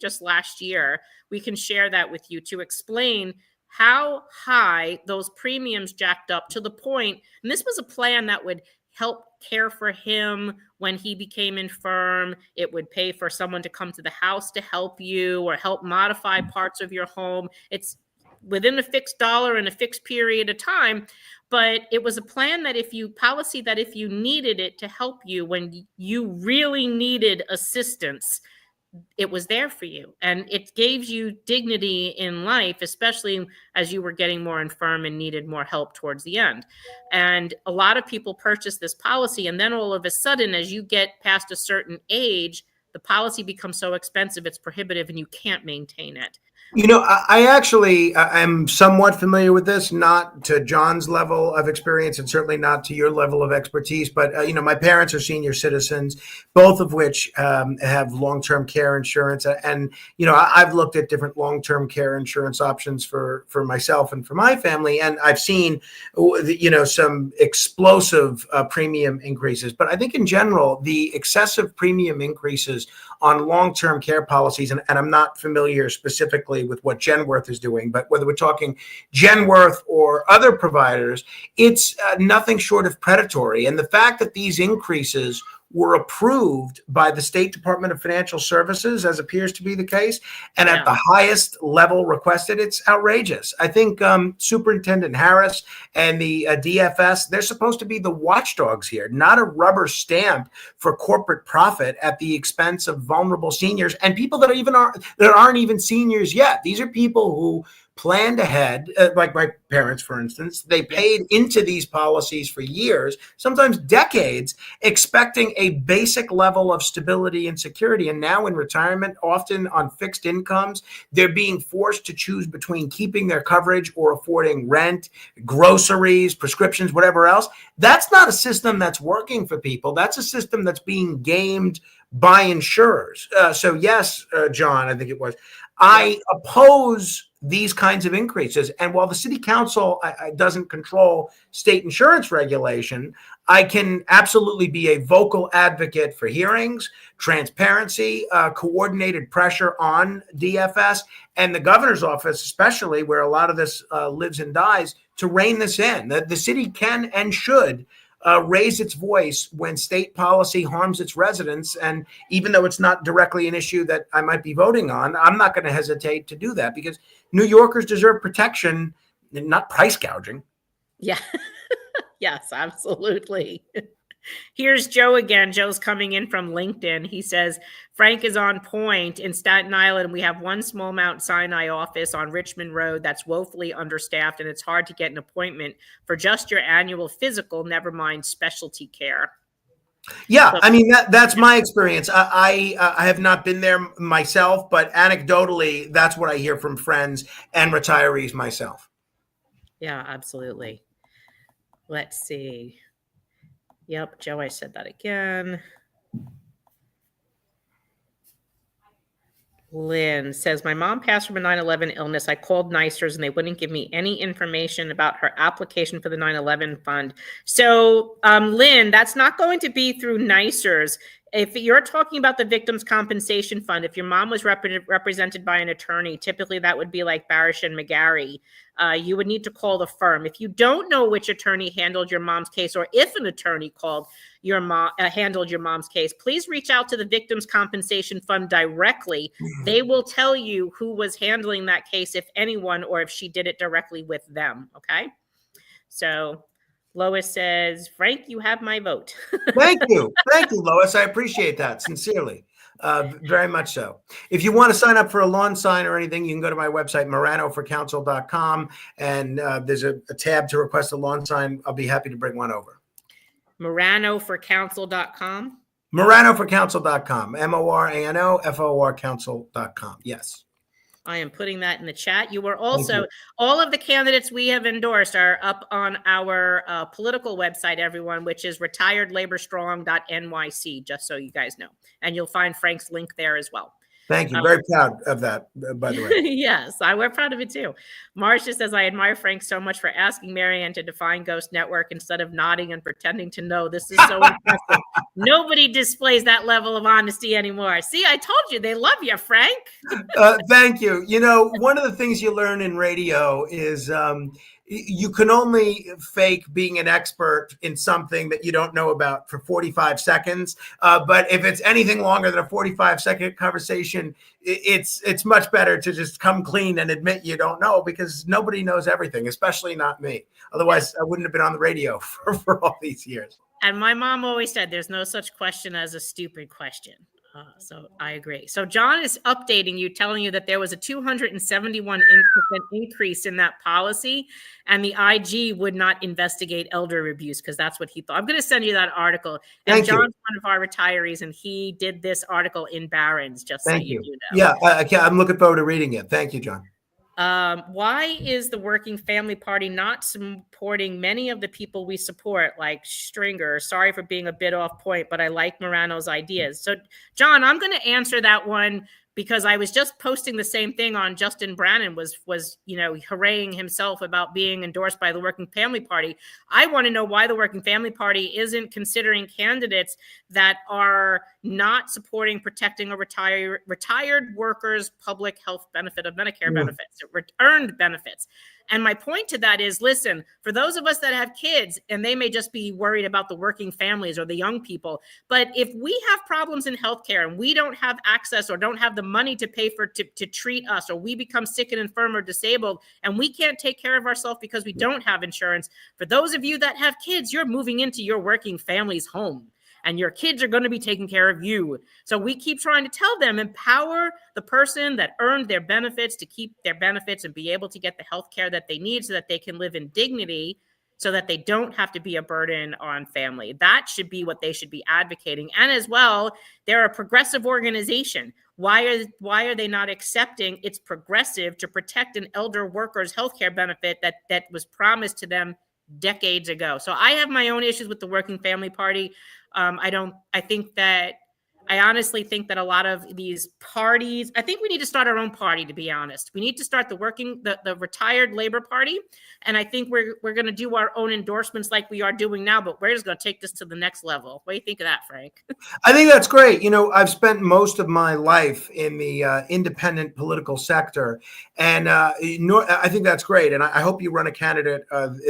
just last year. We can share that with you to explain how high those premiums jacked up to the point. And this was a plan that would help care for him when he became infirm. It would pay for someone to come to the house to help you or help modify parts of your home. It's within a fixed dollar and a fixed period of time. But it was a plan that if you needed it to help you when you really needed assistance, it was there for you. And it gave you dignity in life, especially as you were getting more infirm and needed more help towards the end. And a lot of people purchase this policy. And then all of a sudden, as you get past a certain age, the policy becomes so expensive, it's prohibitive, and you can't maintain it. I actually am somewhat familiar with this, not to John's level of experience and certainly not to your level of expertise. But, my parents are senior citizens, both of which have long-term care insurance. And, I've looked at different long-term care insurance options for myself and for my family. And I've seen, some explosive premium increases. But I think in general, the excessive premium increases on long-term care policies, and I'm not familiar specifically with what Genworth is doing, but whether we're talking Genworth or other providers, it's nothing short of predatory. And the fact that these increases were approved by the State Department of Financial Services, as appears to be the case, and at the highest level requested. It's outrageous. I think Superintendent Harris and the DFS, they're supposed to be the watchdogs here, not a rubber stamp for corporate profit at the expense of vulnerable seniors and people that aren't even seniors yet. These are people who planned ahead, like my parents, for instance. They paid into these policies for years, sometimes decades, expecting a basic level of stability and security. And now in retirement, often on fixed incomes, they're being forced to choose between keeping their coverage or affording rent, groceries, prescriptions, whatever else. That's not a system that's working for people. That's a system that's being gamed by insurers. So yes, John, I think it was, I oppose these kinds of increases. And while the city council doesn't control state insurance regulation, I can absolutely be a vocal advocate for hearings, transparency, coordinated pressure on DFS and the governor's office, especially where a lot of this lives and dies, to rein this in. The city can and should raise its voice when state policy harms its residents. And even though it's not directly an issue that I might be voting on, I'm not going to hesitate to do that because New Yorkers deserve protection, not price gouging. Yeah. Yes, absolutely. Here's Joe again. Joe's coming in from LinkedIn. He says, Frank is on point. In Staten Island, we have one small Mount Sinai office on Richmond Road that's woefully understaffed, and it's hard to get an appointment for just your annual physical, never mind specialty care. Yeah, I mean, that's my experience. I have not been there myself, but anecdotally, that's what I hear from friends and retirees myself. Yeah, absolutely. Let's see. Yep, Joe, I said that again. Lynn says, my mom passed from a 9/11 illness. I called NYCERS and they wouldn't give me any information about her application for the 9/11 fund. So, Lynn, that's not going to be through NYCERS. If you're talking about the Victims Compensation Fund, if your mom was represented by an attorney, typically that would be like Barish and McGarry. You would need to call the firm. If you don't know which attorney handled your mom's case, or if an attorney handled your mom's case, please reach out to the Victims Compensation Fund directly. They will tell you who was handling that case, if anyone, or if she did it directly with them. Okay. So Lois says, Frank, you have my vote. Thank you. Thank you, Lois. I appreciate that sincerely. Very much so. If you want to sign up for a lawn sign or anything, you can go to my website, moranoforcouncil.com, and there's a tab to request a lawn sign. I'll be happy to bring one over. moranoforcouncil.com? moranoforcouncil.com. MORANO council.com. Yes. I am putting that in the chat. You were also, all of the candidates we have endorsed are up on our political website, everyone, which is retiredlaborstrong.nyc, just so you guys know. And you'll find Frank's link there as well. Thank you. Very proud of that, by the way. Yes, we're proud of it too. Marcia says, I admire Frank so much for asking Marianne to define Ghost Network instead of nodding and pretending to know. This is so impressive. Nobody displays that level of honesty anymore. See, I told you, they love you, Frank. Thank you. You know, one of the things you learn in radio is you can only fake being an expert in something that you don't know about for 45 seconds. But if it's anything longer than a 45-second conversation, it's much better to just come clean and admit you don't know, because nobody knows everything, especially not me. Otherwise, I wouldn't have been on the radio for all these years. And my mom always said there's no such question as a stupid question. So I agree. So John is updating you, telling you that there was a 271% increase in that policy, and the IG would not investigate elder abuse because that's what he thought. I'm going to send you that article. And Thank John's you. one of our retirees, and he did this article in Barron's, just Thank so you. you know. Yeah, I'm looking forward to reading it. Thank you, John. Why is the Working Family Party not supporting many of the people we support, like Stringer? Sorry for being a bit off point, but I like Morano's ideas. So, John, I'm going to answer that one because I was just posting the same thing on Justin Brannan was hooraying himself about being endorsed by the Working Family Party. I want to know why the Working Family Party isn't considering candidates that are not supporting protecting a retired workers' public health benefit of Medicare benefits, earned benefits. And my point to that is, listen, for those of us that have kids, and they may just be worried about the working families or the young people, but if we have problems in healthcare and we don't have access or don't have the money to pay for to treat us, or we become sick and infirm or disabled, and we can't take care of ourselves because we don't have insurance, for those of you that have kids, you're moving into your working family's home. And your kids are going to be taking care of you. So we keep trying to tell them, empower the person that earned their benefits to keep their benefits and be able to get the health care that they need so that they can live in dignity, so that they don't have to be a burden on family. That should be what they should be advocating. And as well, they're a progressive organization. Why are they not accepting it's progressive to protect an elder worker's healthcare benefit that was promised to them decades ago? So I have my own issues with the Working Family Party. I honestly think that a lot of these parties, I think we need to start our own party, to be honest. We need to start the retired Labor Party. And I think we're going to do our own endorsements like we are doing now, but we're just going to take this to the next level. What do you think of that, Frank? I think that's great. I've spent most of my life in the independent political sector, and I think that's great. And I hope you run a candidate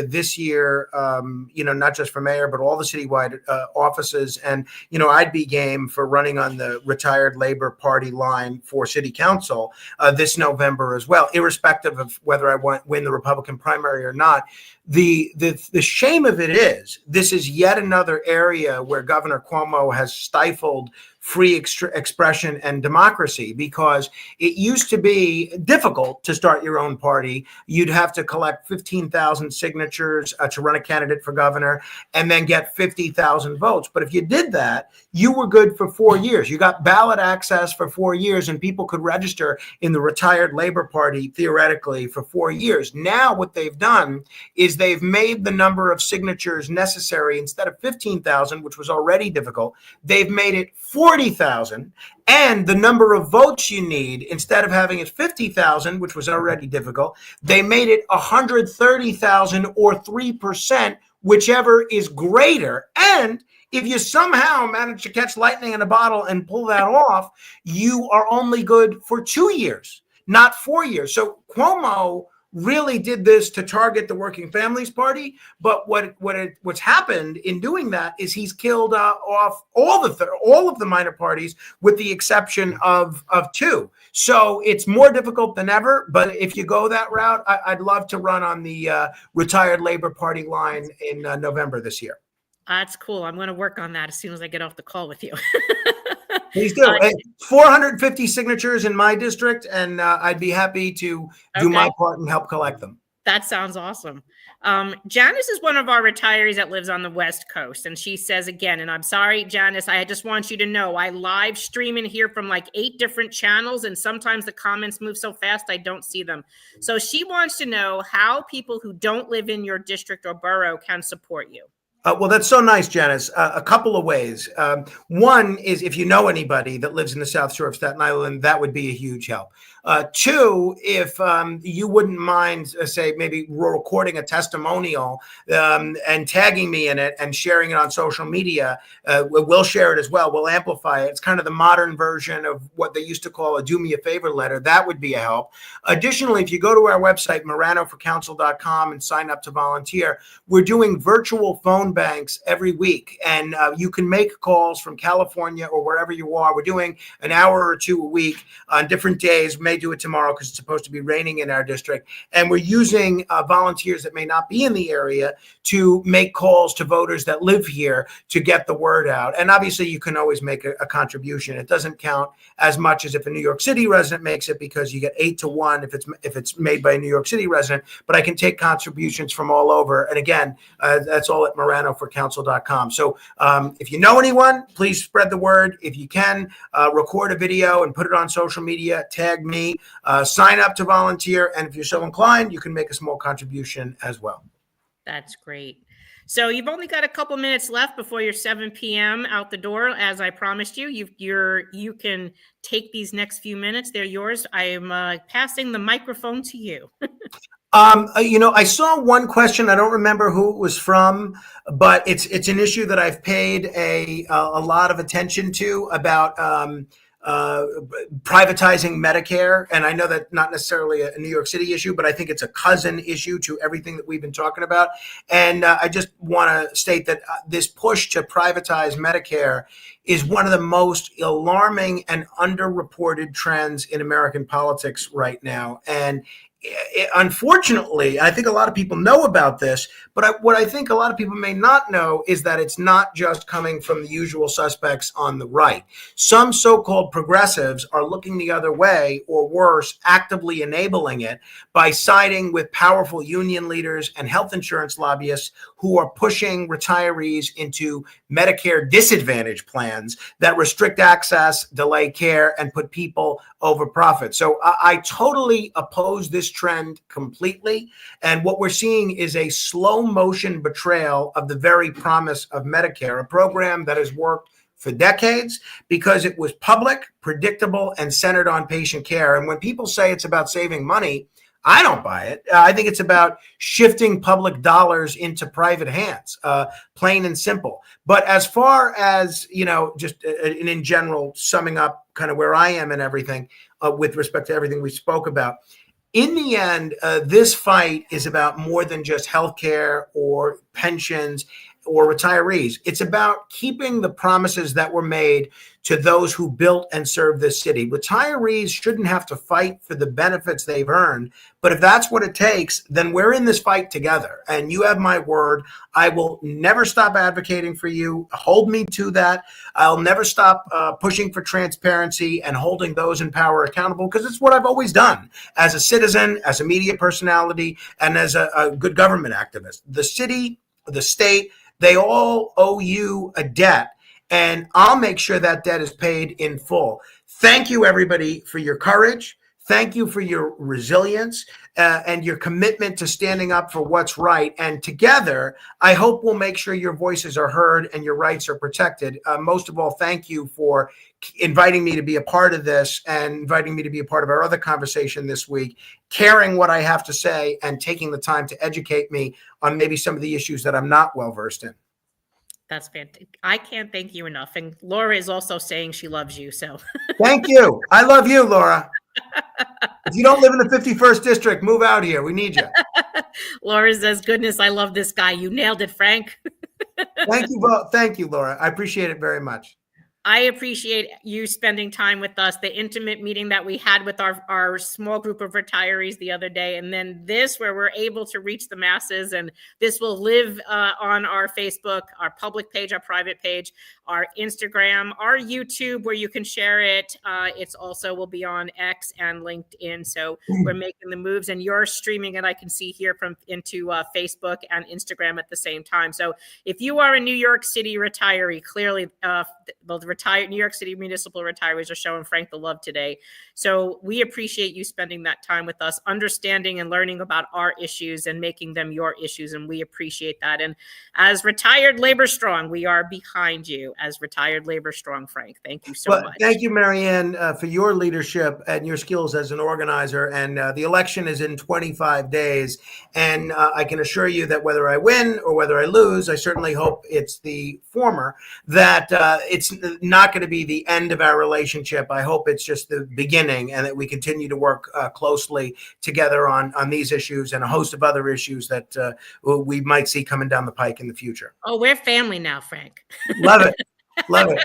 this year, not just for mayor, but all the citywide offices. And, I'd be game for running on the retired Labor Party line for city council this November as well, irrespective of whether I win the Republican primary or not. The shame of it is, this is yet another area where Governor Cuomo has stifled free expression and democracy, because it used to be difficult to start your own party. You'd have to collect 15,000 signatures to run a candidate for governor and then get 50,000 votes. But if you did that, you were good for 4 years. You got ballot access for 4 years, and people could register in the retired Labor Party theoretically for 4 years. Now what they've done is they've made the number of signatures necessary, instead of 15,000, which was already difficult, they've made it 40,000, and the number of votes you need, instead of having it 50,000, which was already difficult, they made it 130,000 or 3%, whichever is greater. And if you somehow manage to catch lightning in a bottle and pull that off, you are only good for 2 years, not 4 years. So Cuomo really did this to target the Working Families Party, but what's happened in doing that is he's killed off all of the minor parties, with the exception of two. So it's more difficult than ever. But if you go that route, I'd love to run on the retired Labor Party line in November this year. That's cool. I'm going to work on that as soon as I get off the call with you. Please do. 450 signatures in my district, and I'd be happy to do my part and help collect them. That sounds awesome. Janice is one of our retirees that lives on the West Coast. And she says again, and I'm sorry, Janice, I just want you to know, I live stream in here from like 8 different channels. And sometimes the comments move so fast, I don't see them. So she wants to know how people who don't live in your district or borough can support you. Well, that's so nice, Janice. A couple of ways. One is, if you know anybody that lives in the South Shore of Staten Island, that would be a huge help. Two, if you wouldn't mind, say, maybe recording a testimonial and tagging me in it and sharing it on social media, we'll share it as well. We'll amplify it. It's kind of the modern version of what they used to call a do me a favor letter. That would be a help. Additionally, if you go to our website, moranoforcouncil.com, and sign up to volunteer, we're doing virtual phone banks every week. And you can make calls from California or wherever you are. We're doing an hour or two a week on different days. May do it tomorrow because it's supposed to be raining in our district. And we're using volunteers that may not be in the area to make calls to voters that live here to get the word out. And obviously, you can always make a contribution. It doesn't count as much as if a New York City resident makes it, because you get 8-1 if it's made by a New York City resident. But I can take contributions from all over. And again, that's all at moranoforcouncil.com. So if you know anyone, please spread the word. If you can, record a video and put it on social media, tag me. Sign up to volunteer, and if you're so inclined, you can make a small contribution as well. That's great. So you've only got a couple minutes left before your 7 p.m. out the door. As I promised you, you can take these next few minutes. They're yours. I am passing the microphone to you. I saw one question. I don't remember who it was from, but it's an issue that I've paid a lot of attention to about privatizing Medicare. And I know that not necessarily a New York City issue, but I think it's a cousin issue to everything that we've been talking about. And I just want to state that this push to privatize Medicare is one of the most alarming and underreported trends in American politics right now. And unfortunately, I think a lot of people know about this, but what I think a lot of people may not know is that it's not just coming from the usual suspects on the right. Some so-called progressives are looking the other way, or worse, actively enabling it by siding with powerful union leaders and health insurance lobbyists who are pushing retirees into Medicare disadvantage plans that restrict access, delay care, and put people over profit. So I totally oppose this trend completely. And what we're seeing is a slow motion betrayal of the very promise of Medicare, a program that has worked for decades because it was public, predictable, and centered on patient care. And when people say it's about saving money, I don't buy it. I think it's about shifting public dollars into private hands, plain and simple. But as far as, just in general, summing up kind of where I am and everything with respect to everything we spoke about, in the end, this fight is about more than just healthcare or pensions or retirees. It's about keeping the promises that were made to those who built and served this city. Retirees shouldn't have to fight for the benefits they've earned, but if that's what it takes, then we're in this fight together. And you have my word. I will never stop advocating for you. Hold me to that. I'll never stop pushing for transparency and holding those in power accountable, because it's what I've always done as a citizen, as a media personality, and as a good government activist. The city, the state, they all owe you a debt, and I'll make sure that debt is paid in full. Thank you, everybody, for your courage. Thank you for your resilience and your commitment to standing up for what's right. And together, I hope we'll make sure your voices are heard and your rights are protected. Most of all, thank you for inviting me to be a part of this and inviting me to be a part of our other conversation this week, caring what I have to say and taking the time to educate me on maybe some of the issues that I'm not well versed in. That's fantastic. I can't thank you enough. And Laura is also saying she loves you. So thank you. I love you, Laura. If you don't live in the 51st district, move out here. We need you. Laura says, goodness, I love this guy. You nailed it, Frank. Thank you both. Thank you, Laura. I appreciate it very much. I appreciate you spending time with us, the intimate meeting that we had with our small group of retirees the other day, and then this where we're able to reach the masses. And this will live on our Facebook, our public page, our private page, our Instagram, our YouTube, where you can share it. It's also will be on X and LinkedIn. So we're making the moves, and you're streaming it. I can see here into Facebook and Instagram at the same time. So if you are a New York City retiree, clearly the New York City municipal retirees are showing Frank the love today. So we appreciate you spending that time with us, understanding and learning about our issues and making them your issues. And we appreciate that. And as retired Labor Strong, we are behind you as retired Labor Strong, Frank. Thank you so much. Thank you, Marianne, for your leadership and your skills as an organizer. And the election is in 25 days. And I can assure you that whether I win or whether I lose, I certainly hope it's the former, that it's not going to be the end of our relationship. I hope it's just the beginning, and that we continue to work closely together on these issues and a host of other issues that we might see coming down the pike in the future. Oh, we're family now, Frank. Love it. Love it.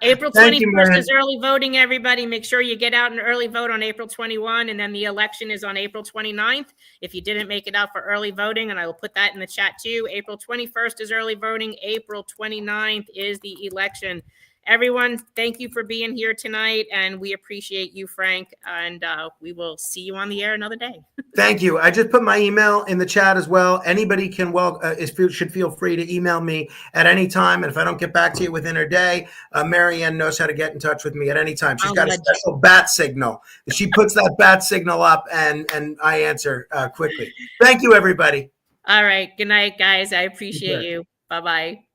April 21st is early voting, everybody. Make sure you get out and early vote on April 21, and then the election is on April 29th. If you didn't make it out for early voting, and I will put that in the chat too, April 21st is early voting. April 29th is the election. Everyone, thank you for being here tonight, and we appreciate you, Frank, and we will see you on the air another day. Thank you. I just put my email in the chat as well. Anybody should feel free to email me at any time, and if I don't get back to you within a day, Marianne knows how to get in touch with me at any time. She's got a special bat signal. She puts that bat signal up, and I answer quickly. Thank you, everybody. All right. Good night, guys. I appreciate you. Bye-bye.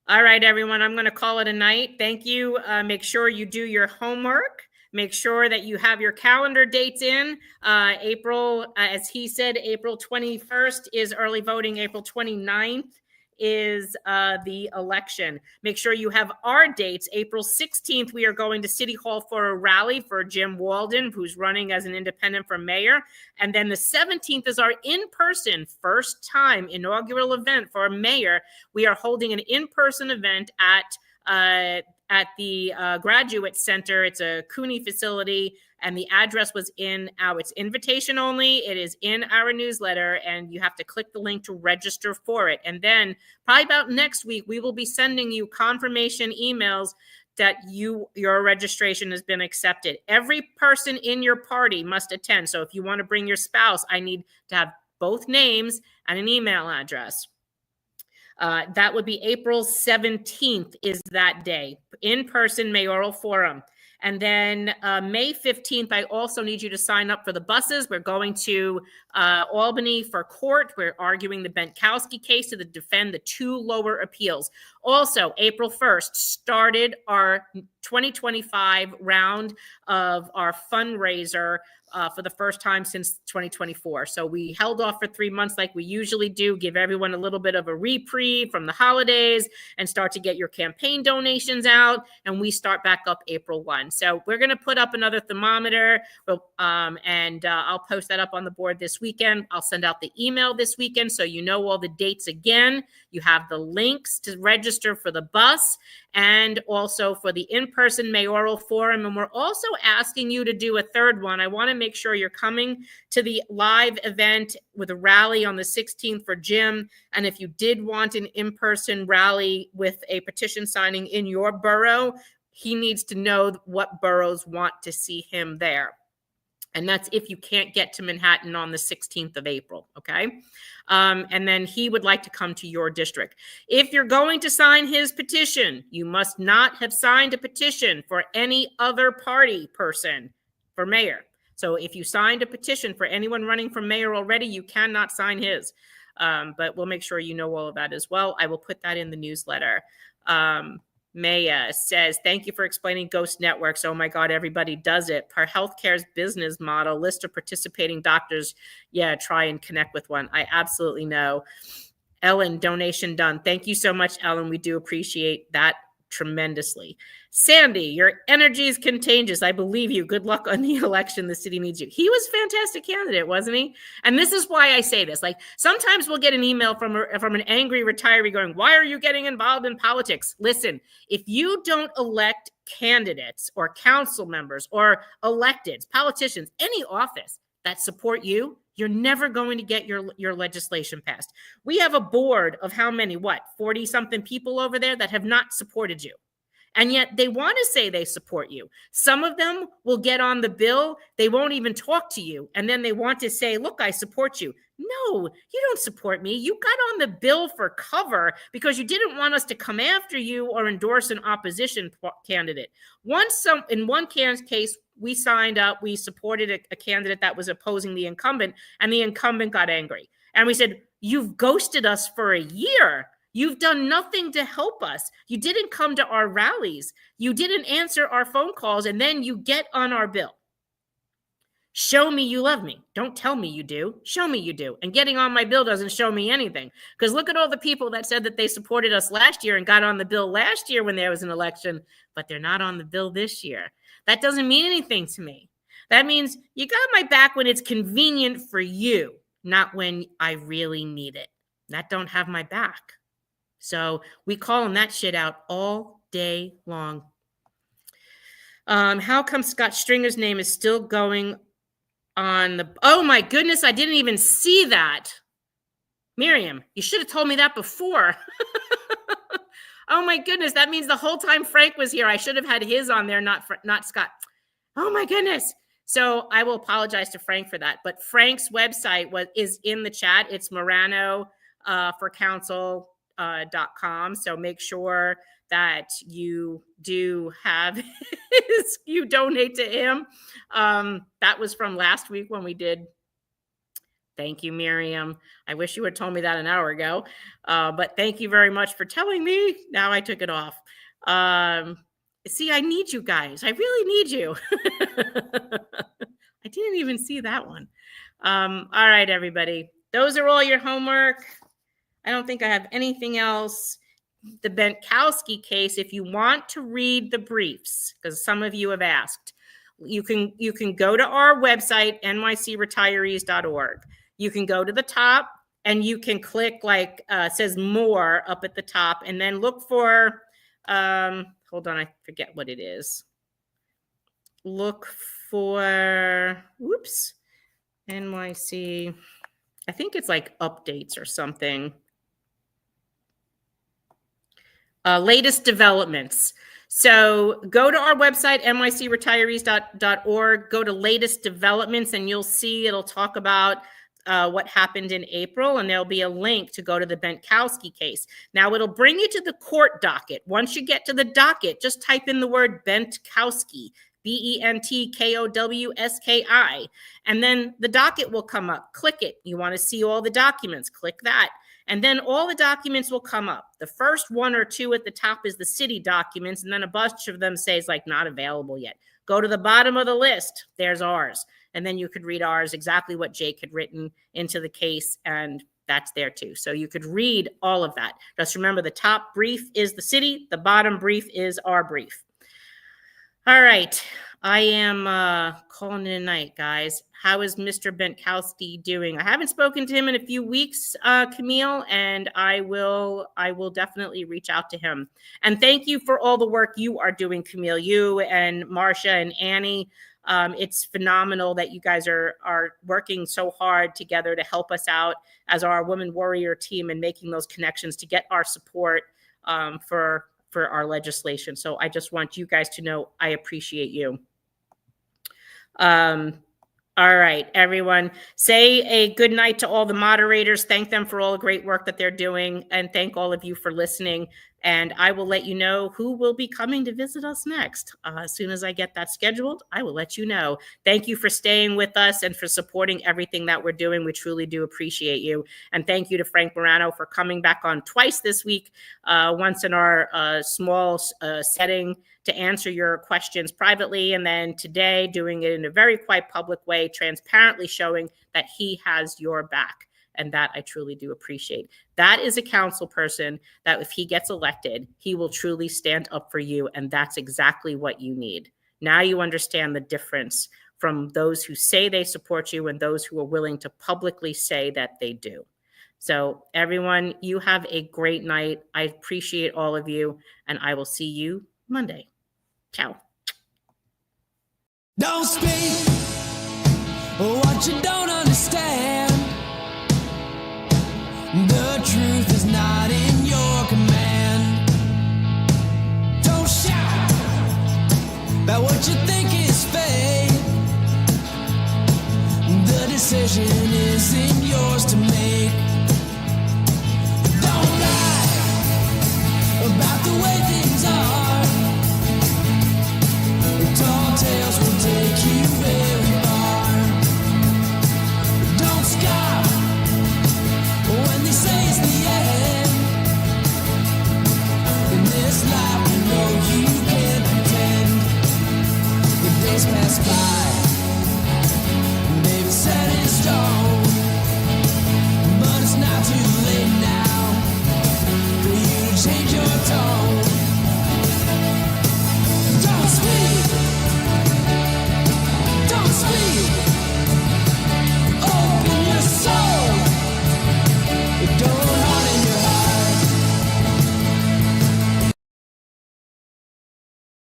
All right, everyone, I'm going to call it a night. Thank you. Make sure you do your homework. Make sure that you have your calendar dates in. April, as he said, April 21st is early voting. April 29th is the election. Make sure you have our dates. April 16th, we are going to City Hall for a rally for Jim Walden, who's running as an independent for mayor. And then the 17th is our in-person, first time inaugural event for mayor. We are holding an in-person event at the Graduate Center. It's a CUNY facility, and the address was it's invitation only. It is in our newsletter, and you have to click the link to register for it. And then probably about next week, we will be sending you confirmation emails that your registration has been accepted. Every person in your party must attend. So if you want to bring your spouse, I need to have both names and an email address. That would be April 17th is that day, in-person mayoral forum. And then May 15th, I also need you to sign up for the buses. We're going to Albany for court. We're arguing the Benkowski case to defend the 2 lower appeals. Also, April 1st started our 2025 round of our fundraiser for the first time since 2024. So we held off for 3 months like we usually do, give everyone a little bit of a reprieve from the holidays and start to get your campaign donations out. And we start back up April 1. So we're going to put up another thermometer, and I'll post that up on the board this weekend. I'll send out the email this weekend so you know all the dates again. You have the links to register for the bus and also for the in-person mayoral forum. And we're also asking you to do a third one. I want to make sure you're coming to the live event with a rally on the 16th for Jim. And if you did want an in-person rally with a petition signing in your borough, he needs to know what boroughs want to see him there. And that's if you can't get to Manhattan on the 16th of April, okay? And then he would like to come to your district. If you're going to sign his petition, you must not have signed a petition for any other party person for mayor. So if you signed a petition for anyone running for mayor already, you cannot sign his. But we'll make sure you know all of that as well. I will put that in the newsletter. Maya says, thank you for explaining ghost networks. Oh my God, everybody does it. Per healthcare's business model, list of participating doctors. Yeah, try and connect with one. I absolutely know. Ellen, donation done. Thank you so much, Ellen. We do appreciate that tremendously. Sandy, your energy is contagious. I believe you. Good luck on the election. The city needs you. He was a fantastic candidate, wasn't he? And this is why I say this. Like, sometimes we'll get an email from an angry retiree going, why are you getting involved in politics? Listen, if you don't elect candidates or council members or electeds, politicians, any office that support you, you're never going to get your legislation passed. We have a board of how many, 40-something people over there that have not supported you. And yet they want to say they support you. Some of them will get on the bill. They won't even talk to you. And then they want to say, look, I support you. No, you don't support me. You got on the bill for cover because you didn't want us to come after you or endorse an opposition candidate. In one case, we signed up, we supported a candidate that was opposing the incumbent, and the incumbent got angry. And we said, you've ghosted us for a year. You've done nothing to help us. You didn't come to our rallies. You didn't answer our phone calls, and then you get on our bill. Show me you love me. Don't tell me you do. Show me you do. And getting on my bill doesn't show me anything. Because look at all the people that said that they supported us last year and got on the bill last year when there was an election, but they're not on the bill this year. That doesn't mean anything to me. That means you got my back when it's convenient for you, not when I really need it. That don't have my back. So we call them that shit out all day long. How come Scott Stringer's name is still going on the... Oh my goodness, I didn't even see that. Miriam, you should have told me that before. Oh my goodness, that means the whole time Frank was here, I should have had his on there, not Scott. Oh my goodness. So I will apologize to Frank for that. But Frank's website is in the chat. It's Marano for Council.com. So make sure that you do have you donate to him. That was from last week when we did. Thank you, Miriam. I wish you had told me that an hour ago. But thank you very much for telling me. Now I took it off. See, I need you guys. I really need you. I didn't even see that one. All right, everybody. Those are all your homework. I don't think I have anything else. The Bentkowski case, if you want to read the briefs, because some of you have asked, you can go to our website, nycretirees.org. You can go to the top and you can click like says more up at the top, and then look for hold on, I forget what it is. Look for NYC, I think it's like updates or something. Latest developments. So go to our website, nycretirees.org, go to latest developments, and you'll see it'll talk about what happened in April, and there'll be a link to go to the Bentkowski case. Now, it'll bring you to the court docket. Once you get to the docket, just type in the word Bentkowski, Bentkowski, and then the docket will come up. Click it. You want to see all the documents, click that. And then all the documents will come up. The first one or two at the top is the city documents, and then a bunch of them says like not available yet. Go to the bottom of the list. There's ours. And then you could read ours, exactly what Jake had written into the case, and that's there too. So you could read all of that. Just remember, the top brief is the city. The bottom brief is our brief. All right. I am calling it a night, guys. How is Mr. Bentkowski doing? I haven't spoken to him in a few weeks, Camille, and I will definitely reach out to him. And thank you for all the work you are doing, Camille, you and Marcia and Annie. It's phenomenal that you guys are working so hard together to help us out as our Women Warrior team and making those connections to get our support for our legislation. So I just want you guys to know I appreciate you. All right, everyone, say a good night to all the moderators. Thank them for all the great work that they're doing, and thank all of you for listening. And I will let you know who will be coming to visit us next. As soon as I get that scheduled, I will let you know. Thank you for staying with us and for supporting everything that we're doing. We truly do appreciate you. And thank you to Frank Morano for coming back on twice this week, once in our small setting to answer your questions privately, and then today doing it in a very quite public way, transparently showing that he has your back. And that I truly do appreciate. That is a council person that if he gets elected, he will truly stand up for you. And that's exactly what you need. Now you understand the difference from those who say they support you and those who are willing to publicly say that they do. So everyone, you have a great night. I appreciate all of you, and I will see you Monday. Ciao. Don't speak what you don't understand. The truth is not